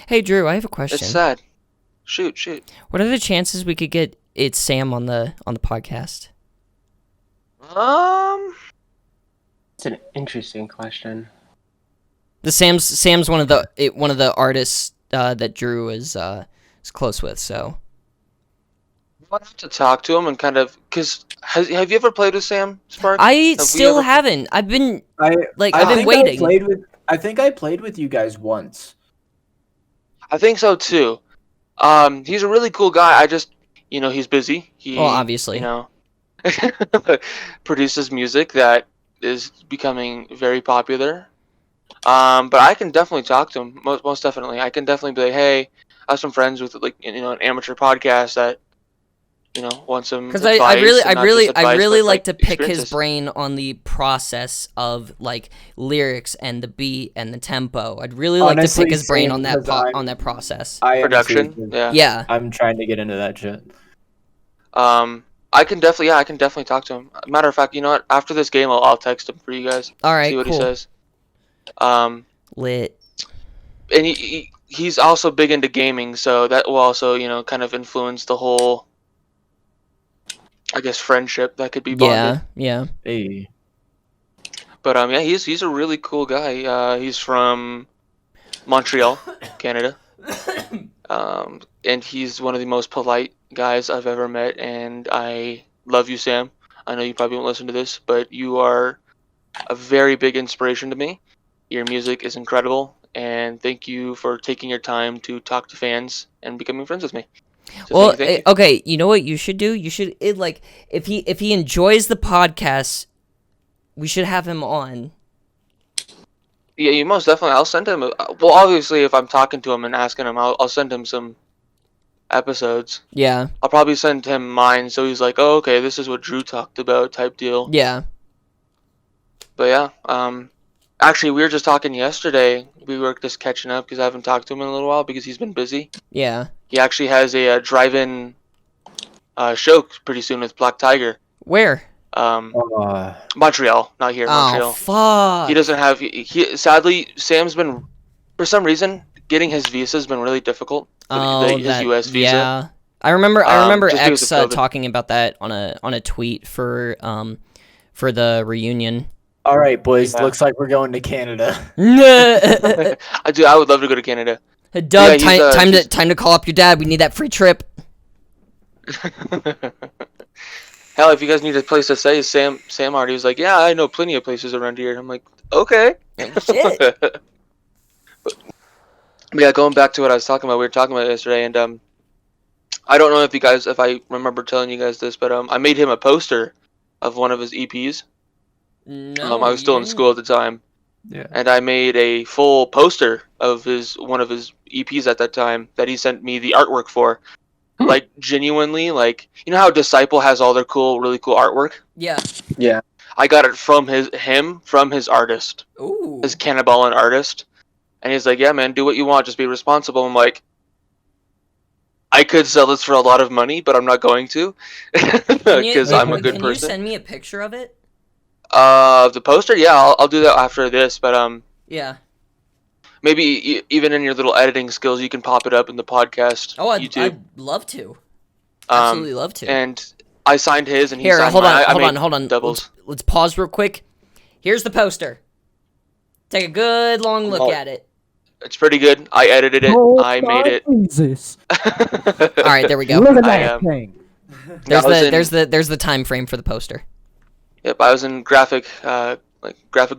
Hey Drew, I have a question. It's sad. Shoot. What are the chances we could get Sam on the podcast? It's an interesting question. Sam's one of the artists that Drew is close with, so I'll have to talk to him and kind of because have you ever played with Sam Spark? I still haven't. I've been waiting. I think I played with you guys once. I think so too. He's a really cool guy. I just he's busy. He obviously produces music that is becoming very popular. But I can definitely talk to him. Most definitely, I can definitely be like, hey, I have some friends with like an amateur podcast that want some because advice. I really like to pick experiences. his brain on the process of like lyrics and the beat and the tempo. I'd really like to pick his brain on that process. Production, yeah. I'm trying to get into that shit. I can definitely talk to him. Matter of fact, you know what? After this game, I'll text him for you guys. All right, see what cool. he says. Lit. And he's also big into gaming, so that will also kind of influence the whole, I guess, friendship that could be bonded. Yeah. Hey. But he's a really cool guy. He's from Montreal, Canada. And he's one of the most polite guys I've ever met, and I love you, Sam. I know you probably won't listen to this, but you are a very big inspiration to me. Your music is incredible, and thank you for taking your time to talk to fans and becoming friends with me. So thank you. Okay, you know what you should do? You should if he enjoys the podcast, we should have him on. Yeah, you most definitely. I'll send him. Well, obviously, if I'm talking to him and asking him, I'll send him some episodes. Yeah. I'll probably send him mine, so he's like, "Oh, okay, this is what Drew talked about," type deal. Yeah. But yeah, actually, we were just talking yesterday. We were just catching up because I haven't talked to him in a little while because he's been busy. Yeah. He actually has a drive-in show pretty soon with Black Tiger. Where? Montreal, not here. Montreal. Oh fuck. He doesn't have. He sadly, Sam's been, for some reason, getting his visa has been really difficult. His U.S. visa. Yeah. I remember just because X of COVID. talking about that on a tweet for the reunion. All right, boys. Yeah. Looks like we're going to Canada. I would love to go to Canada. Doug, Yeah, time to call up your dad. We need that free trip. Hell, if you guys need a place to stay, Sam already was like, yeah, I know plenty of places around here. I'm like, okay. Shit. But yeah, going back to what I was talking about, we were talking about it yesterday, and I don't know if I remember telling you guys this, but I made him a poster of one of his EPs. No, I was still in school at the time, Yeah. and I made a full poster of one of his EPs at that time that he sent me the artwork for. Like, genuinely, like, you know how Disciple has all their really cool artwork? Yeah. Yeah. I got it from his artist, Ooh. his Cannibal artist, and he's like, yeah, man, do what you want, just be responsible. I'm like, I could sell this for a lot of money, but I'm not going to, because I'm a good Can you person. send me a picture of it? The poster, yeah, I'll do that after this, but Yeah. maybe even in your little editing skills, you can pop it up in the podcast. Oh, YouTube. I'd love to. Absolutely love to. And I signed his, and he Here, signed hold mine. on, hold on. Doubles. Let's pause real quick. Here's the poster. Take a good long look Oh. at it. It's pretty good. I edited it. I made it. Jesus. All right, there we go. Look at I, that thing. There's the time frame for the poster. Yep, I was in graphic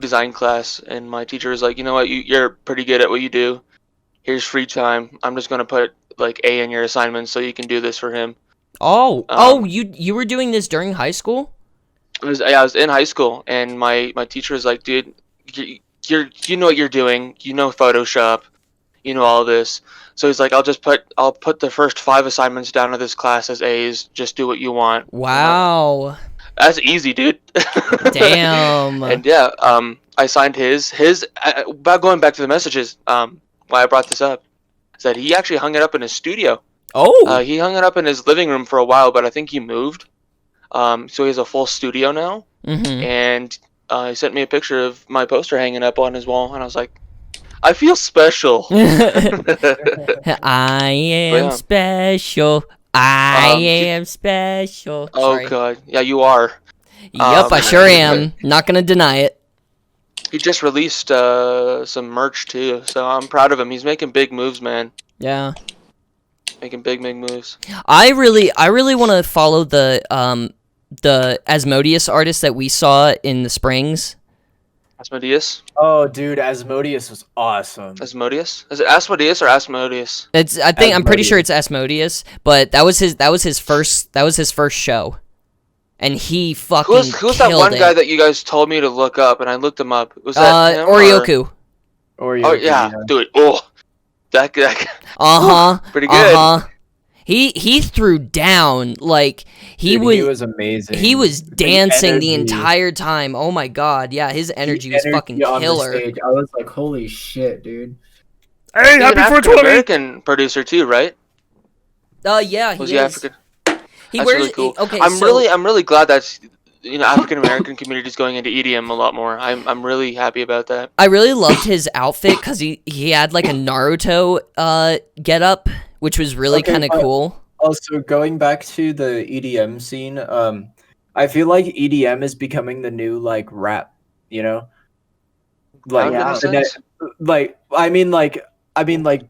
design class, and my teacher was like, you know what, you're pretty good at what you do. Here's free time. I'm just gonna put like A in your assignments so you can do this for him. Oh, you were doing this during high school? I was in high school, and my teacher was like, dude, you know what you're doing. You know Photoshop. You know all this. So he's like, I'll put the first 5 assignments down to this class as A's. Just do what you want. Wow. That's easy, dude. Damn. And yeah, I signed his. About going back to the messages, why I brought this up, is that he actually hung it up in his studio. Oh. He hung it up in his living room for a while, but I think he moved. So he has a full studio now, Mm-hmm. and he sent me a picture of my poster hanging up on his wall, and I was like, I feel special. I am Yeah. special. I am special. Oh Sorry. god, yeah, you are. Yep, I sure am. Not gonna deny it. He just released some merch too, so I'm proud of him. He's making big moves, man. Yeah. Making big moves. I really want to follow the Asmodeus artist that we saw in the Springs. Asmodeus? Oh, dude, Asmodeus was awesome. Asmodeus? Is it Asmodeus or Asmodeus? I'm pretty sure it's Asmodeus, but that was his first show. And he fucking Who's that one killed guy it. that you guys told me to look up, and I looked him up? Was that him, or- Orioku. Oh yeah, dude. Oh, that Uh-huh. pretty good. Uh-huh. He threw down like he was amazing. He was dancing the energy. entire time. Oh my god, yeah, his energy was fucking on the killer. stage, I was like, holy shit, dude. Hey, happy 420! American producer too, right? Yeah, he Was is. he African? He That's wears really cool. okay. I'm so, really glad that African American community is going into EDM a lot more. I'm really happy about that. I really loved his outfit because he had like a Naruto get up, which was really Okay, kind of but- cool. Also, going back to the EDM scene, I feel like EDM is becoming the new like rap, you know? Like, How the does that like, I mean, like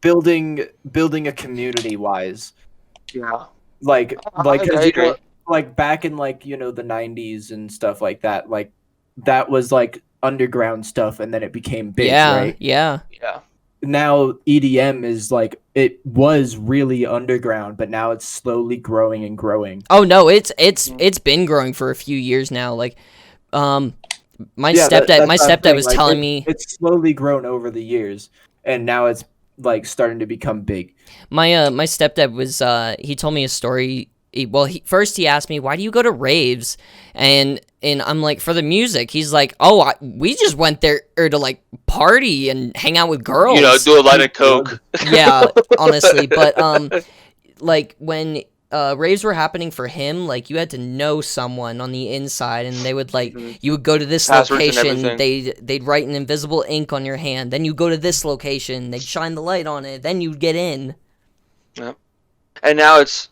building a community wise, Yeah. like, I 'cause, agree. like back in like the 90s and stuff like that, like that was like underground stuff, and then it became big, Yeah, right? yeah. Yeah. Now EDM is like, it was really underground, but now it's slowly growing and growing. Oh no, it's been growing for a few years now. Like, my Yeah, stepdad that's my what I'm stepdad saying, was like, telling me it's slowly grown over the years, and now it's like starting to become big. my stepdad was he told me a story. First he asked me, why do you go to raves? And I'm like, for the music. He's like, oh, we just went there to like party and hang out with girls. Do a line of coke. Yeah, honestly, but like when raves were happening for him, like you had to know someone on the inside, and they would like you would go to this Passwords and location, they'd write an invisible ink on your hand, then you go to this location, they'd shine the light on it, then you'd get in. And now it's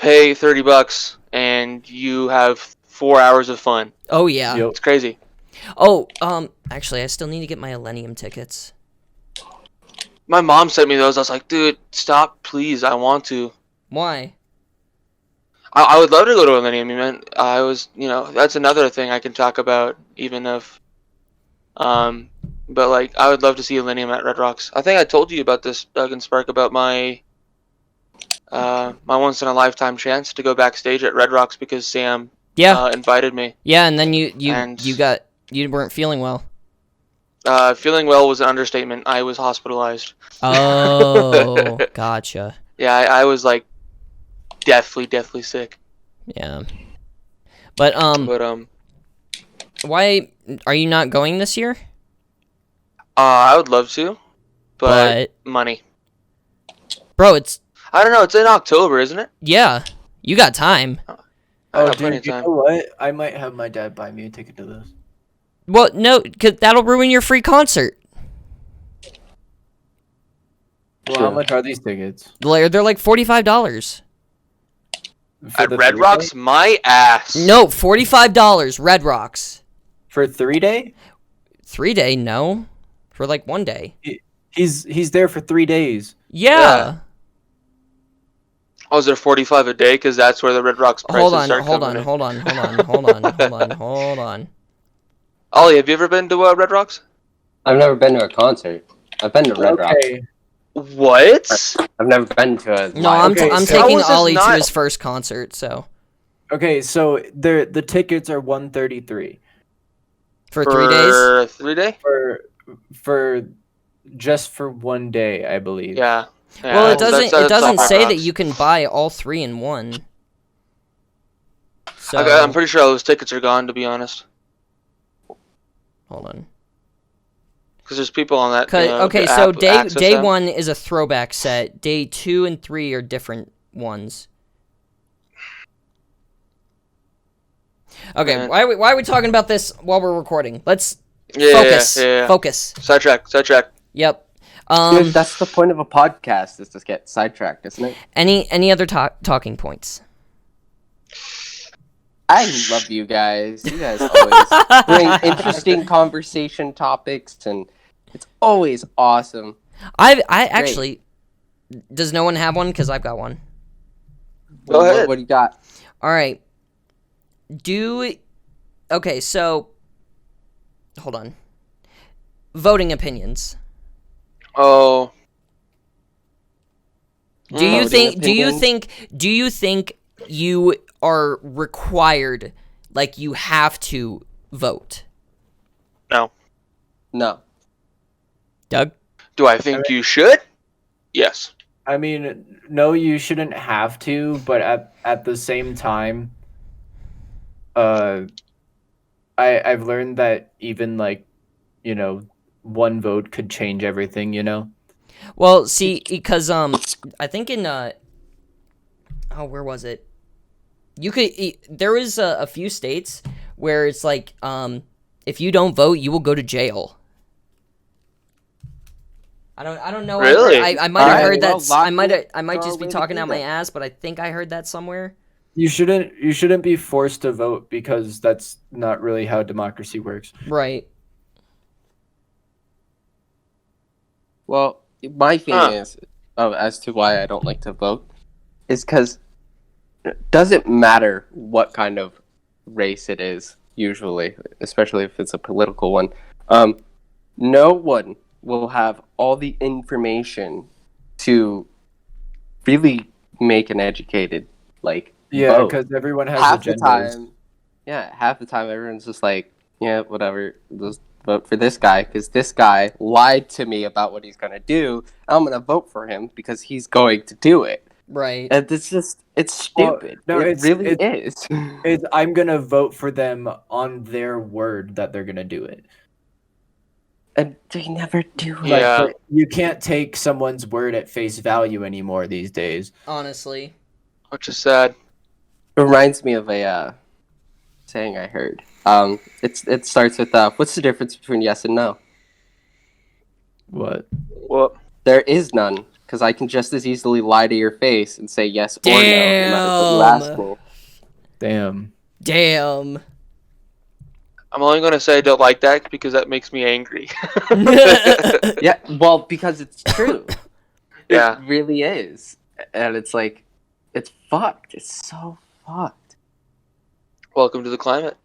pay $30 and you have 4 hours of fun. Oh yeah. Yep. It's crazy. Oh, actually, I still need to get my Millennium tickets. My mom sent me those. I was like, dude, stop, please. I want to. Why? I would love to go to Millennium, man. I was, that's another thing I can talk about, even if, but like, I would love to see Millennium at Red Rocks. I think I told you about this, Doug and Spark, about my once in a lifetime chance to go backstage at Red Rocks because Sam Yeah. invited me. Yeah, and then you weren't feeling well. Feeling well was an understatement. I was hospitalized. Oh, gotcha. Yeah, I was like deathly sick. Yeah. But why are you not going this year? I would love to, but money. Bro, it's I don't know. It's in October, isn't it? yeah. You got time. I got plenty of you time. know what? I might have my dad buy me a ticket to this. Well, no, cause that'll ruin your free concert. Well, True. how much are these tickets? They're like $45. For At the Red 3 Rocks, day? my ass. No, $45. Red Rocks. For 3 day? 3 day, no. For like 1 day. He's there for 3 days. Yeah. Oh, is there 45 a day? Because that's where the Red Rocks prices Hold on. Ollie, have you ever been to Red Rocks? I've never been to a concert. I've been to Red Rock. What? I've never been to a No, live I'm concert. How taking is this Ollie to not- his first concert, so Okay, so the tickets are $133 for 3 days. For 3 day? for just for 1 day, I believe. Yeah. Well, it that's doesn't all say Red that Rocks. you can buy all 3 in one. So I'm pretty sure all those tickets are gone, to be honest. hold on. Because there's people on that. Okay, the so app, day access day them. 1 is a throwback set. Day 2 and 3 are different ones. Okay, Man. why are we talking about this while we're recording? Let's Focus. focus. Sidetrack. Yep. Dude, that's the point of a podcast, is to get sidetracked, isn't it? Any other talking points? I love you guys. You guys always bring interesting conversation topics, and it's always awesome. I actually. Does no one have one? Because I've got one. Go ahead. What do you got? All right. Okay, so hold on. Voting opinions. Oh. Do you Voting think you are required, like you have to vote? No. No. Doug? Do I think you should? Yes. I mean, no, you shouldn't have to, but at the same time, I've learned that even like, one vote could change everything. Well, see, because I think in where was it? There was a few states where it's like if you don't vote, you will go to jail. I don't know. Really? I might have heard well, that. I might go just be away to talking do out my that. ass, but I think I heard that somewhere. You shouldn't be forced to vote because that's not really how democracy works. Right. Well, my thing is, as to why I don't like to vote, is because it doesn't matter what kind of race it is, usually, especially if it's a political one. No one will have all the information to really make an educated, Yeah, vote. because everyone has half the agendas. time everyone's just like, yeah, whatever, just vote for this guy because this guy lied to me about what he's gonna do. I'm gonna vote for him because he's going to do it. Right. And it's stupid. no, it really is. I'm gonna vote for them on their word that they're gonna do it. And they never do it. Yeah. You can't take someone's word at face value anymore these days. Honestly. Which is sad. It reminds me of a saying I heard. It starts with what's the difference between yes and no? What? Well, There is none, because I can just as easily lie to your face and say yes or no, no matter what you ask me. Damn. Oh, I'm only gonna say I don't like that because that makes me angry. Yeah, well, because it's true. Yeah. It really is. And it's like, it's fucked. It's so fucked. Welcome to the climate.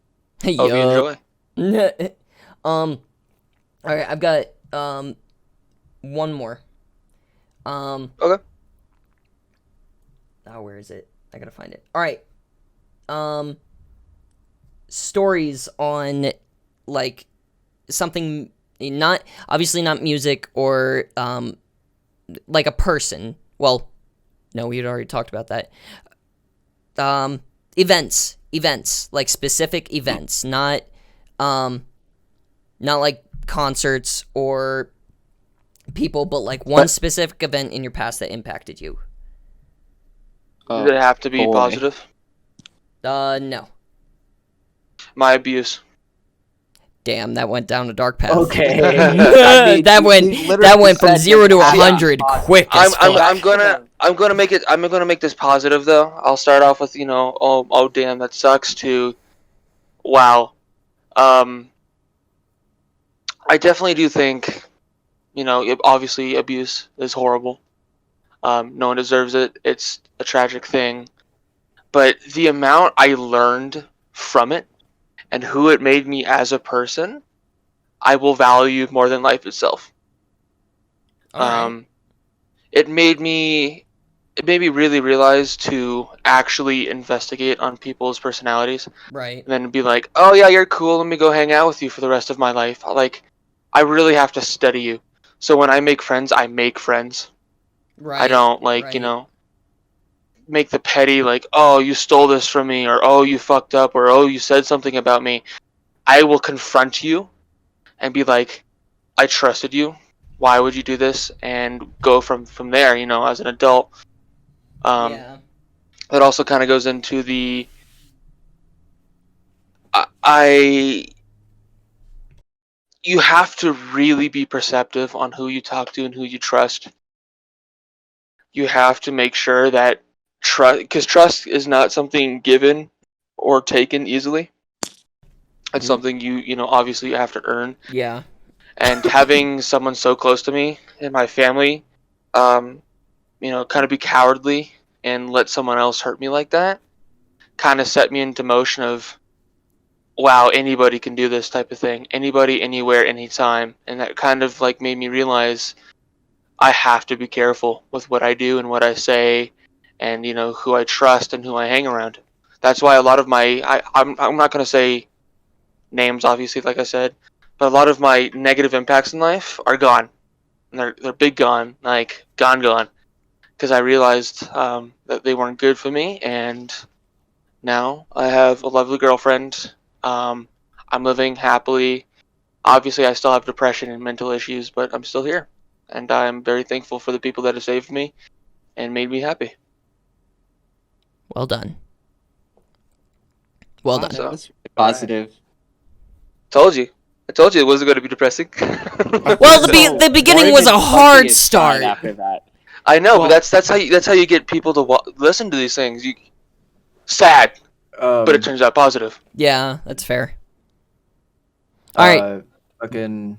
Hope you Yup. enjoy. All right, I've got one more. Okay. Oh, where is it? I gotta find it. All right. Stories on like something, not obviously not music or like a person. Well, no, we had already talked about that. Events, like specific events, not like concerts or people, but like one specific event in your past that impacted you. Does it have to be boy. positive? No. My abuse. Damn, that went down a dark path. Okay. I mean, that he went literally from said 0 to it had to be 100 positive. quick as fuck. I'm gonna make this positive though. I'll start off with oh damn, that sucks, to wow. I definitely do think, obviously abuse is horrible. No one deserves it. It's a tragic thing. But the amount I learned from it and who it made me as a person, I will value more than life itself. All right. It made me really realize to actually investigate on people's personalities, Right. and then be like, oh yeah, you're cool, let me go hang out with you for the rest of my life. Like, I really have to study you. So when I make friends, I make friends. Right. I don't make the petty, like, oh, you stole this from me, or oh, you fucked up, or oh, you said something about me. I will confront you and be like, I trusted you. Why would you do this? And go from there, as an adult. Yeah. That also kind of goes into the you have to really be perceptive on who you talk to and who you trust. You have to make sure that because trust is not something given or taken easily. It's something obviously you have to earn. Yeah. And having someone so close to me and my family, kind of be cowardly and let someone else hurt me like that, kind of set me into motion of, wow, anybody can do this type of thing. Anybody, anywhere, anytime. And that kind of like made me realize I have to be careful with what I do and what I say, and who I trust and who I hang around. That's why a lot of I'm not going to say names, obviously, like I said, but a lot of my negative impacts in life are gone. And they're big gone, like gone. Because I realized that they weren't good for me, and now I have a lovely girlfriend. I'm living happily. Obviously, I still have depression and mental issues, but I'm still here. And I'm very thankful for the people that have saved me and made me happy. Well done. Well done. So, That's positive. I told you it wasn't going to be depressing. Well, the beginning was a hard start. After that. I know, but that's how you get people to listen to these things. Sad, but it turns out positive. Yeah, that's fair. All right. Fucking.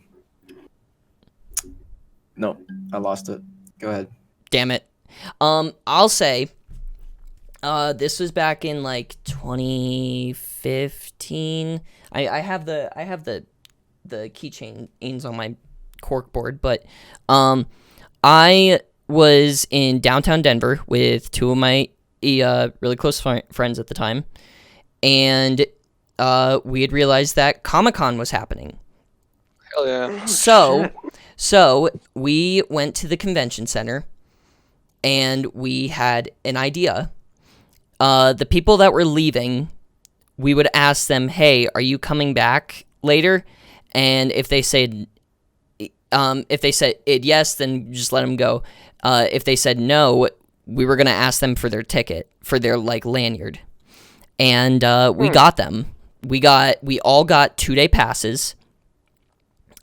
No, I lost it. Go ahead. Damn it. I'll say. This was back in like 2015. I have the keychains on my corkboard, but I was in downtown Denver with two of my really close friends at the time, and we had realized that Comic-Con was happening. Hell yeah. So we went to the convention center, and we had an idea. The people that were leaving, we would ask them, "Hey, are you coming back later?" And if they said yes, then just let them go. If they said no, we were gonna ask them for their ticket, for their like lanyard, and we got them. We all got 2-day passes.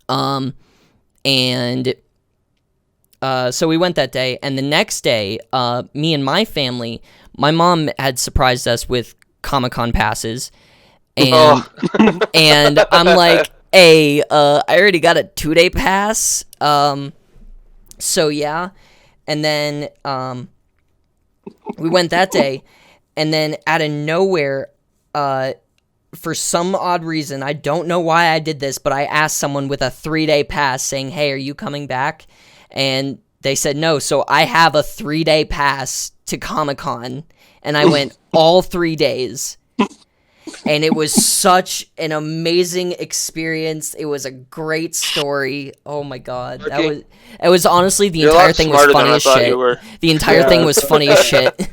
And So we went that day, and the next day, me and my family, my mom had surprised us with Comic-Con passes, and and I'm like, hey, I already got a 2-day pass, so yeah, and then we went that day, and then out of nowhere, for some odd reason, I don't know why I did this, but I asked someone with a 3-day pass saying, hey, are you coming back? And they said no, so I have a 3-day pass to Comic-Con, and I went all 3 days. And it was such an amazing experience. It was a great story. Oh my god. It was honestly, the entire thing was funny as shit. The entire thing was funny as shit.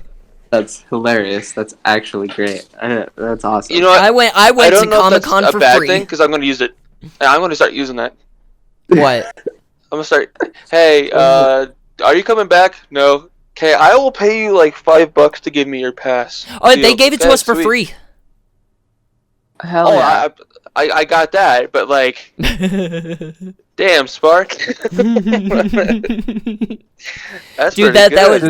That's hilarious. That's actually great. That's awesome. You know what? I went to Comic-Con for bad free. thing because I'm going to use it. I'm going to start using that. What? I'm going to start. Hey, are you coming back? No. Okay, I will pay you like $5 to give me your pass. Oh, they gave it to us for free. Hell yeah. I got that, but like, damn, Spark. That's Dude, pretty good.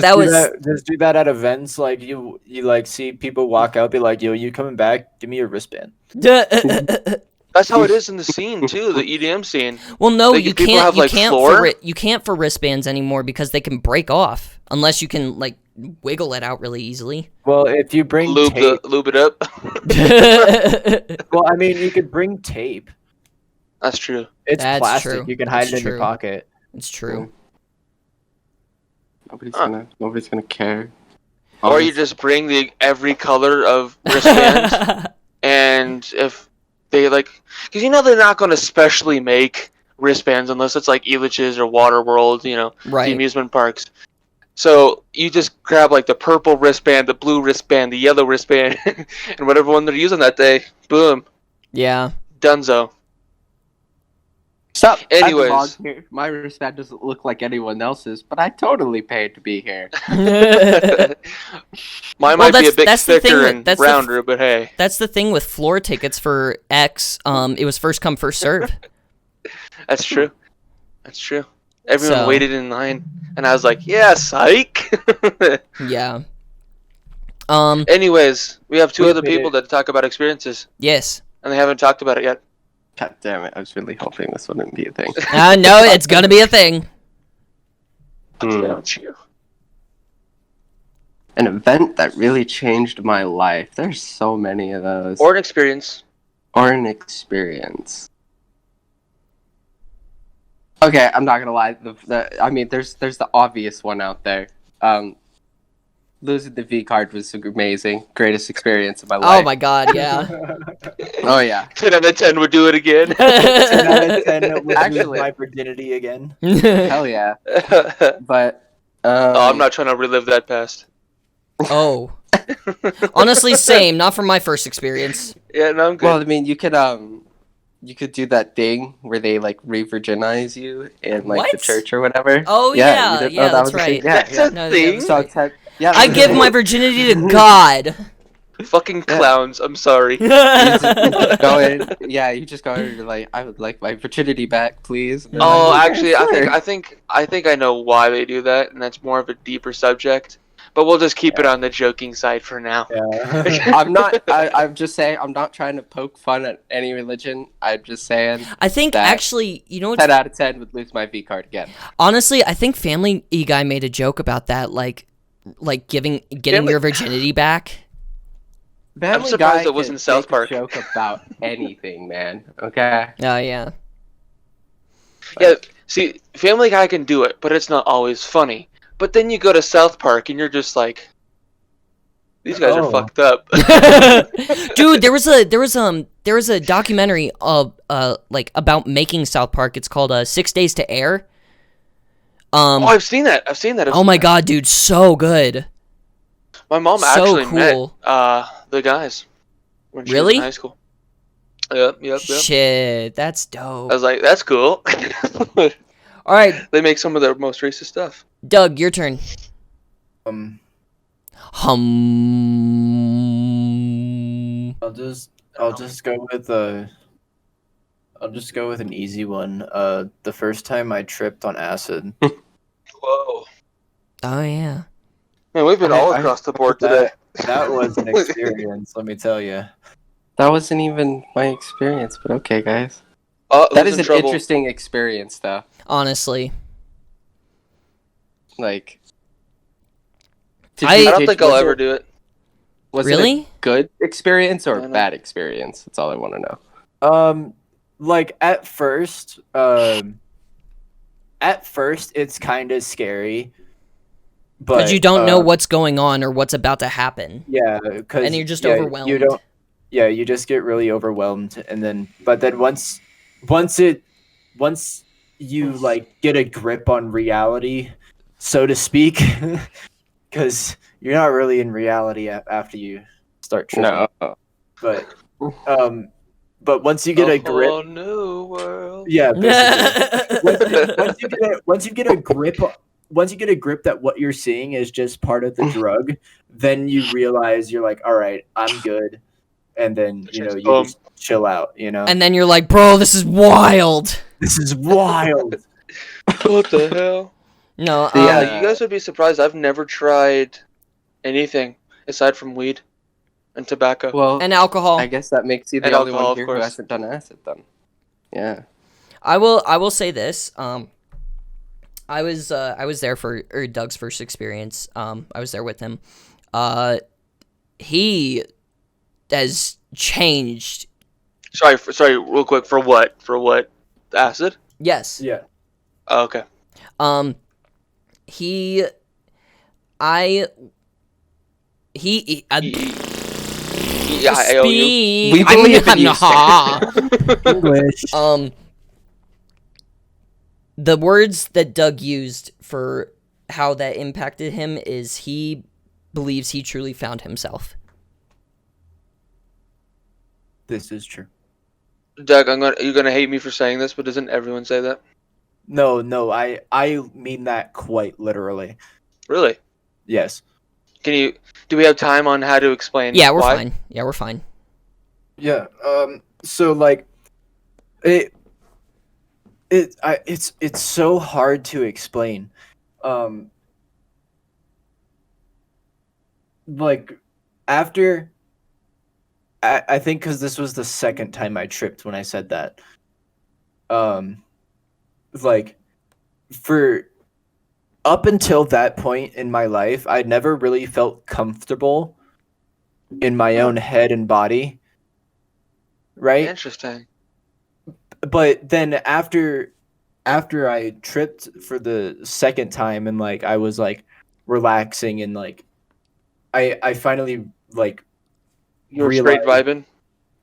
Just do that at events. Like you like see people walk out, be like, "Yo, you coming back? Give me your wristband." That's how it is in the scene too, the EDM scene. Well, no, like, you people can't. have, You like, can't floor? you can't for wristbands anymore because they can break off unless you can like wiggle it out really easily. Well, if you bring Lube tape, it up. well, I mean, you could bring tape. That's true. It's That's plastic. true. You can hide That's it in your true. pocket. It's true. Nobody's gonna care. Or you just bring every color of wristbands, and if they like, because they're not going to specially make wristbands unless it's like Elitch's or Waterworld, Right. the amusement parks. So you just grab like the purple wristband, the blue wristband, the yellow wristband, and whatever one they're using that day. Boom. Yeah. Dunzo. Stop. Anyways. I belong here. My wristband doesn't look like anyone else's, but I totally paid to be here. Mine might be a bit thicker and rounder, but hey. That's the thing with floor tickets for X. It was first come, first serve. That's true. That's true. Everyone waited in line, and I was like, "Yeah, psych." Yeah. Anyways, we have two other people that talk about experiences. Yes. And they haven't talked about it yet. God damn it! I was really hoping this wouldn't be a thing. No, it's gonna be a thing. An event that really changed my life. There's so many of those. Or an experience. Or an experience. Okay, I'm not gonna lie. I mean, there's the obvious one out there. Losing the V card was amazing. Greatest experience of my life. Oh my god, yeah. Oh yeah. 10 out of 10 would do it again. 10 out of 10 would Actually- lose my virginity again. Hell yeah. But I'm not trying to relive that past. Oh. Honestly, same. Not from my first experience. Yeah, no, I'm good. Well, I mean, you could do that thing where they like re-virginize you in like the What? church or whatever. Oh yeah, you didn't know yeah, that that's was a right. thing? Yeah, That's yeah. a No, thing. that's So right. it's yeah. I give my virginity to God. Fucking clowns. I'm sorry. You just go in, you just go in and you're like, I would like my virginity back, please. And they're Oh, like, actually, sure. I think I know why they do that, and that's more of a deeper subject. But we'll just keep it on the joking side for now. Yeah. I'm just saying, I'm not trying to poke fun at any religion. I'm just saying, I think that actually, 10 out of 10 would lose my V card again. honestly, I think Family Guy made a joke about that, like getting your virginity back. Family surprised Guy it wasn't can South make Park. a joke about anything, man. Okay. Oh yeah. Yeah, see, Family Guy can do it, but it's not always funny. But then you go to South Park, and you're just like, these guys are fucked up. Dude, there was a documentary of like about making South Park. It's called 6 Days to Air. Oh, I've seen that. Oh my god, dude, so good. My mom So actually cool. met the guys when she was Really? in high school. Yep. Shit, that's dope. I was like, that's cool. All right, They make some of their most racist stuff. Doug, your turn. I'll just go with an easy one. The first time I tripped on acid. Oh yeah. Man, we've been all across the board today. That was an experience, let me tell you. That wasn't even my experience, but okay, guys. That Who's is in an trouble? interesting experience, though. Honestly, Like, I don't think I'll ever do it. Was it Really? a good experience or No, a no. bad experience? That's all I want to know. Like at first it's kind of scary, but because you don't know what's going on or what's about to happen, yeah, because and you're just overwhelmed. You just get really overwhelmed, and then once you like get a grip on reality, so to speak, because you're not really in reality after you start tripping. No. But once you get a grip, whole new world. yeah, basically. once you get a grip that what you're seeing is just part of the drug, then you realize you're like, all right, I'm good, and then you just chill out, And then you're like, bro, this is wild. This is wild. What the hell? No, Yeah, you guys would be surprised. I've never tried anything aside from weed and tobacco. Well, and alcohol. I guess that makes you the And only alcohol, one of here who course. hasn't done acid, then. Yeah. I will say this. I was there for Doug's first experience. I was there with him. He has changed. Sorry, real quick. For what? For what? Acid? Yes. Yeah. Oh, okay. He Yeah, I owe you. speak. We believe in you, English. The words that Doug used for how that impacted him is he believes he truly found himself. This is true. Doug, you're gonna hate me for saying this, but doesn't everyone say that? No, I mean that quite literally. Really? Yes. Do we have time on how to explain? Yeah, we're why? fine. Yeah, we're fine. Yeah. So like, it's so hard to explain. Like after, I think because this was the second time I tripped when I said that. Like for up until that point in my life, I never really felt comfortable in my own head and body. Right? Interesting. But then after I tripped for the second time and like I was like relaxing and like I finally like You were straight vibing?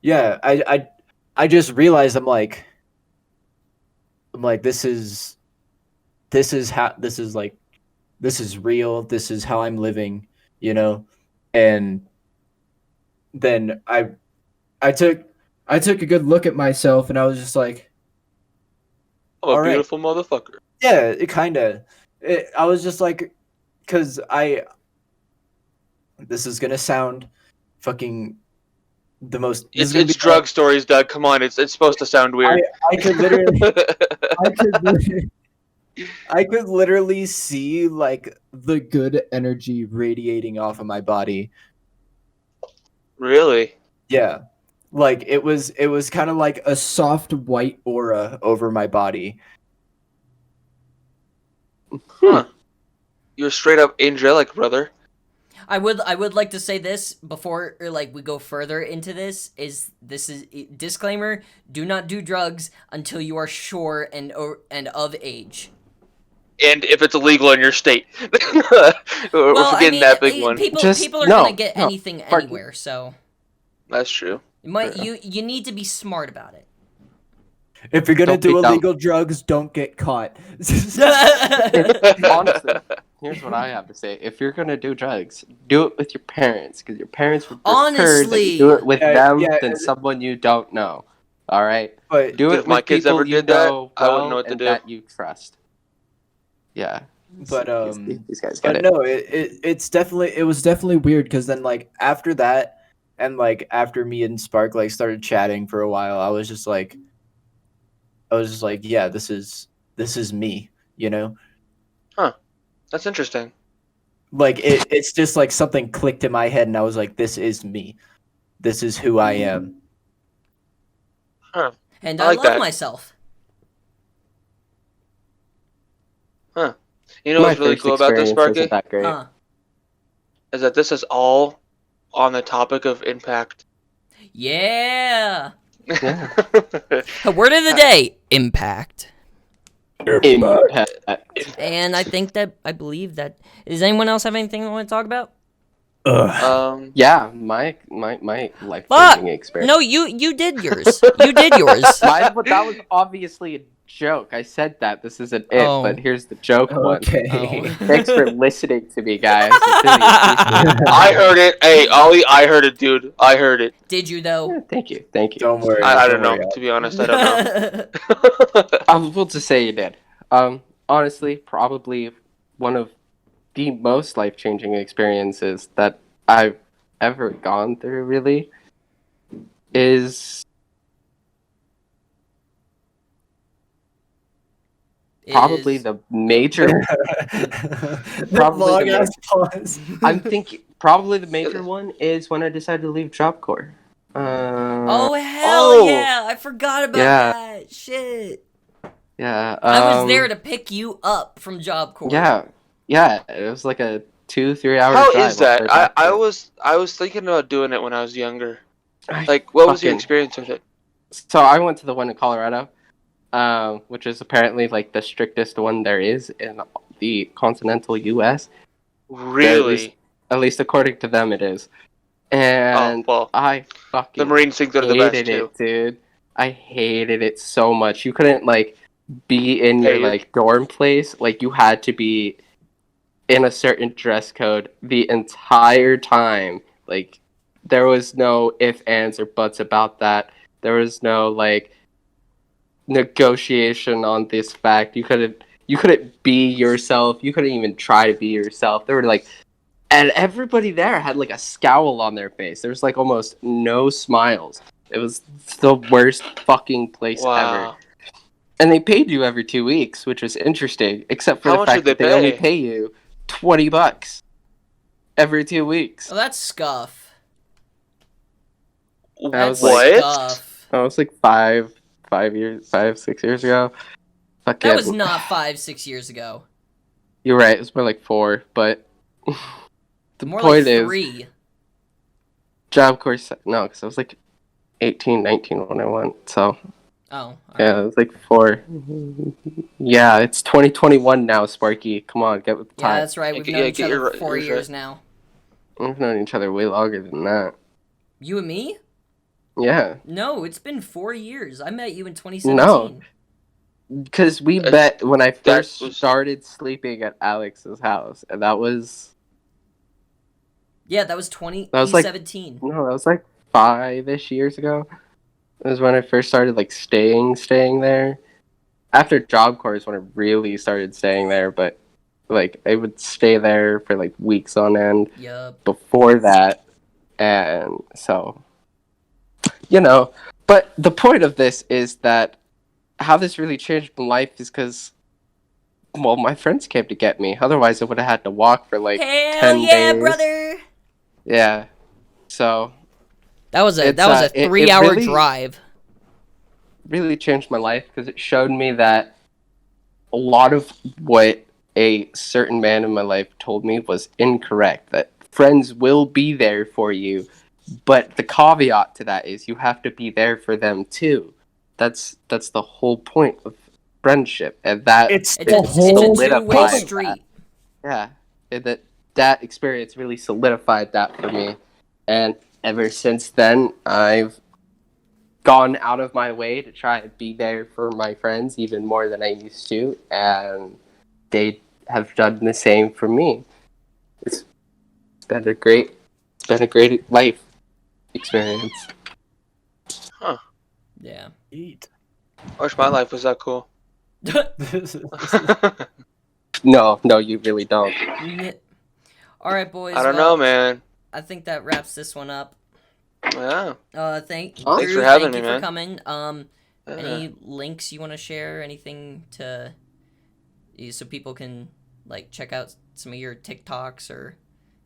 Yeah, I just realized I'm like this is real, this is how I'm living, and then I took a good look at myself and I was just like, I'm a beautiful motherfucker. yeah, it kind of. I was just like, because this is gonna sound fucking the most. It's drug stories, Doug. Come on, it's supposed to sound weird. I could literally, I could literally see like the good energy radiating off of my body. Really? Yeah, like it was kind of like a soft white aura over my body. Huh. You're straight up angelic, brother. I would like to say this before we go further into this is disclaimer: do not do drugs until you are sure and of age. And if it's illegal in your state, we're forgetting that big one. People are gonna get anything anywhere, so that's true. You need to be smart about it. If you're gonna do illegal drugs, don't get caught. Honestly, here's what I have to say: if you're gonna do drugs, do it with your parents, because your parents would prefer that you do it with them than someone you don't know. All right, but do it if with my kids people ever you did that, know I wouldn't know what to do. that you trust. Yeah, but these guys get it. No, it was definitely weird because then like after that and like after me and Spark like started chatting for a while, I was just like, yeah, this is me, Huh. That's interesting. Like it's just like something clicked in my head, and I was like, "This is me. This is who I am." Huh. And I I like love that. myself. Huh. You know My what's really first cool about this, experience Sparky? wasn't that great. Huh. Is that this is all on the topic of impact. Yeah. Yeah. Word of the day: impact. Impact. And I believe that. Does anyone else have anything they want to talk about? Yeah, my life Fuck! changing experience. No, you did yours. You did yours. But that was obviously a joke. I said that this isn't it, Oh. but here's the joke one. Okay. Oh. Thanks for listening to me, guys. I really appreciate it. I heard it. Hey, Ollie, I heard it, dude. I heard it. Did you though? Yeah, thank you. Don't worry. I don't don't know. worry. To be honest, I don't know. I will just say you did. Honestly, probably one of the most life changing experiences that I've ever gone through. Really, is probably Is- the major. The Probably the long-ass pause. I'm thinking probably the major one is when I decided to leave Job Corps. Oh hell Oh. yeah! I forgot about Yeah. that. Shit. Yeah. I was there to pick you up from Job Corps. Yeah. It was like a 2-3 hour How drive. is that? all the way back I to- was thinking about doing it when I was younger. I Like, what was your fucking- experience with it? So I went to the one in Colorado, which is apparently like the strictest one there is in the continental U.S. Really? At least according to them, it is. And Oh, well, I fucking the Marines think they're the best hated too. it, dude. I hated it so much. You couldn't like be in your Hey. like dorm place. Like you had to be in a certain dress code the entire time. Like there was no ifs, ands, or buts about that. There was no like negotiation on this fact. You couldn't be yourself. You couldn't even try to be yourself. There were like, and everybody there had like a scowl on their face. There was like almost no smiles. It was the worst fucking place ever. Wow. And they paid you every 2 weeks, which was interesting, except for How the much fact did that they they only pay? pay you $20 every 2 weeks. Oh, that's scuff. That That's was like scuff. that was like 6 years ago. Fuck That it. was not 5-6 years ago. You're right. It was more like 4, but the More point like is, 3. Job Corps. No, because I was like 18, 19 when I went. So Oh. All yeah, right. it was like 4. Yeah, it's 2021 now, Sparky. Come on, get with the Yeah, time. that's right. We've Yeah, known each get other your- for 4 yours years right. now. We've known each other way longer than that. You and me? Yeah, No, it's been 4 years. I met you in 2017. No. because we met when I first was- started sleeping at Alex's house, and that was Yeah, that was That was like- 2017. no, that was like 5-ish years ago. It was when I first started like staying there. After Job Corps is when I really started staying there, but like I would stay there for like weeks on end Yup. before that, and so But the point of this is that how this really changed my life is because, well, my friends came to get me. Otherwise, I would have had to walk for like Hell 10 yeah, days. brother! Yeah. So That was a It's, it 3-hour really- drive. really changed my life because it showed me that a lot of what a certain man in my life told me was incorrect. That friends will be there for you, but the caveat to that is you have to be there for them too. That's the whole point of friendship, and that It's It's the a whole two-way solidified street. yeah, and that experience really solidified that for me, and ever since then I've gone out of my way to try and be there for my friends even more than I used to, and they have done the same for me. It's been a great life experience. Yeah. Eat. I wish my life was that cool. No, you really don't. All right, boys. I don't well, know, man. I think that wraps this one up. Yeah. Thanks Thanks for having thank you me, for man. coming. Yeah. Any links you want to share? Anything to so people can like check out some of your TikToks or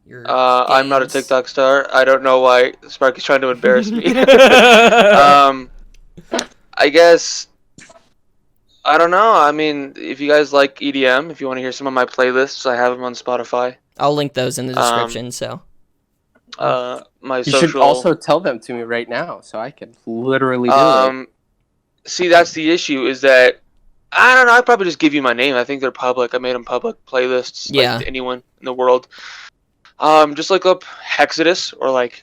your I'm not a games? TikTok star. I don't know why Sparky's trying to embarrass me. I guess I don't know. I mean, if you guys like EDM, if you want to hear some of my playlists, I have them on Spotify. I'll link those in the description. So My You social. should also tell them to me right now, so I can literally do it. See, that's the issue. Is that I don't know. I'd probably just give you my name. I think they're public. I made them public playlists, Yeah. like to anyone in the world. Just look up Hexodus or like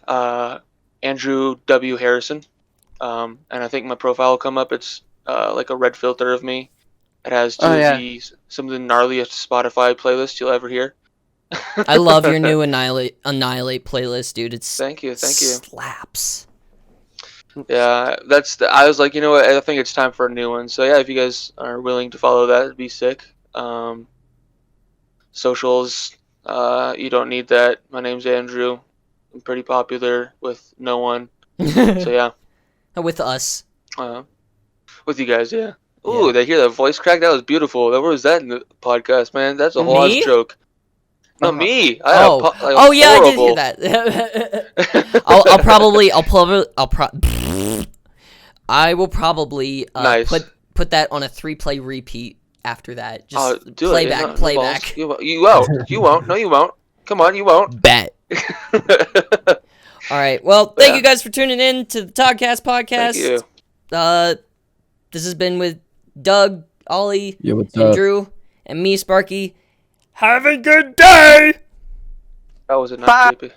Andrew W. Harrison, and I think my profile will come up. It's like a red filter of me. It has some of the gnarliest Spotify playlists you'll ever hear. I love your new Annihilate playlist, dude. It's Thank you. slaps. Yeah, I was like, you know what? I think it's time for a new one. So yeah, if you guys are willing to follow that, it'd be sick. Socials, you don't need that. My name's Andrew. I'm pretty popular with no one. So yeah, With us. with you guys, yeah. Ooh, they hear that voice crack? That was beautiful. Where was that in the podcast, man? That's a whole ass joke. No, me. Yeah, I did hear that. I will probably nice. put that on a 3-play repeat after that. Just do playback. You won't. You won't. No, you won't. Come on, you won't. Bet. All right. Well, thank you guys for tuning in to the TODcast podcast. Thank you. This has been with Doug, Ollie, and Drew, and me, Sparky. Have a good day! That was a nice creepy.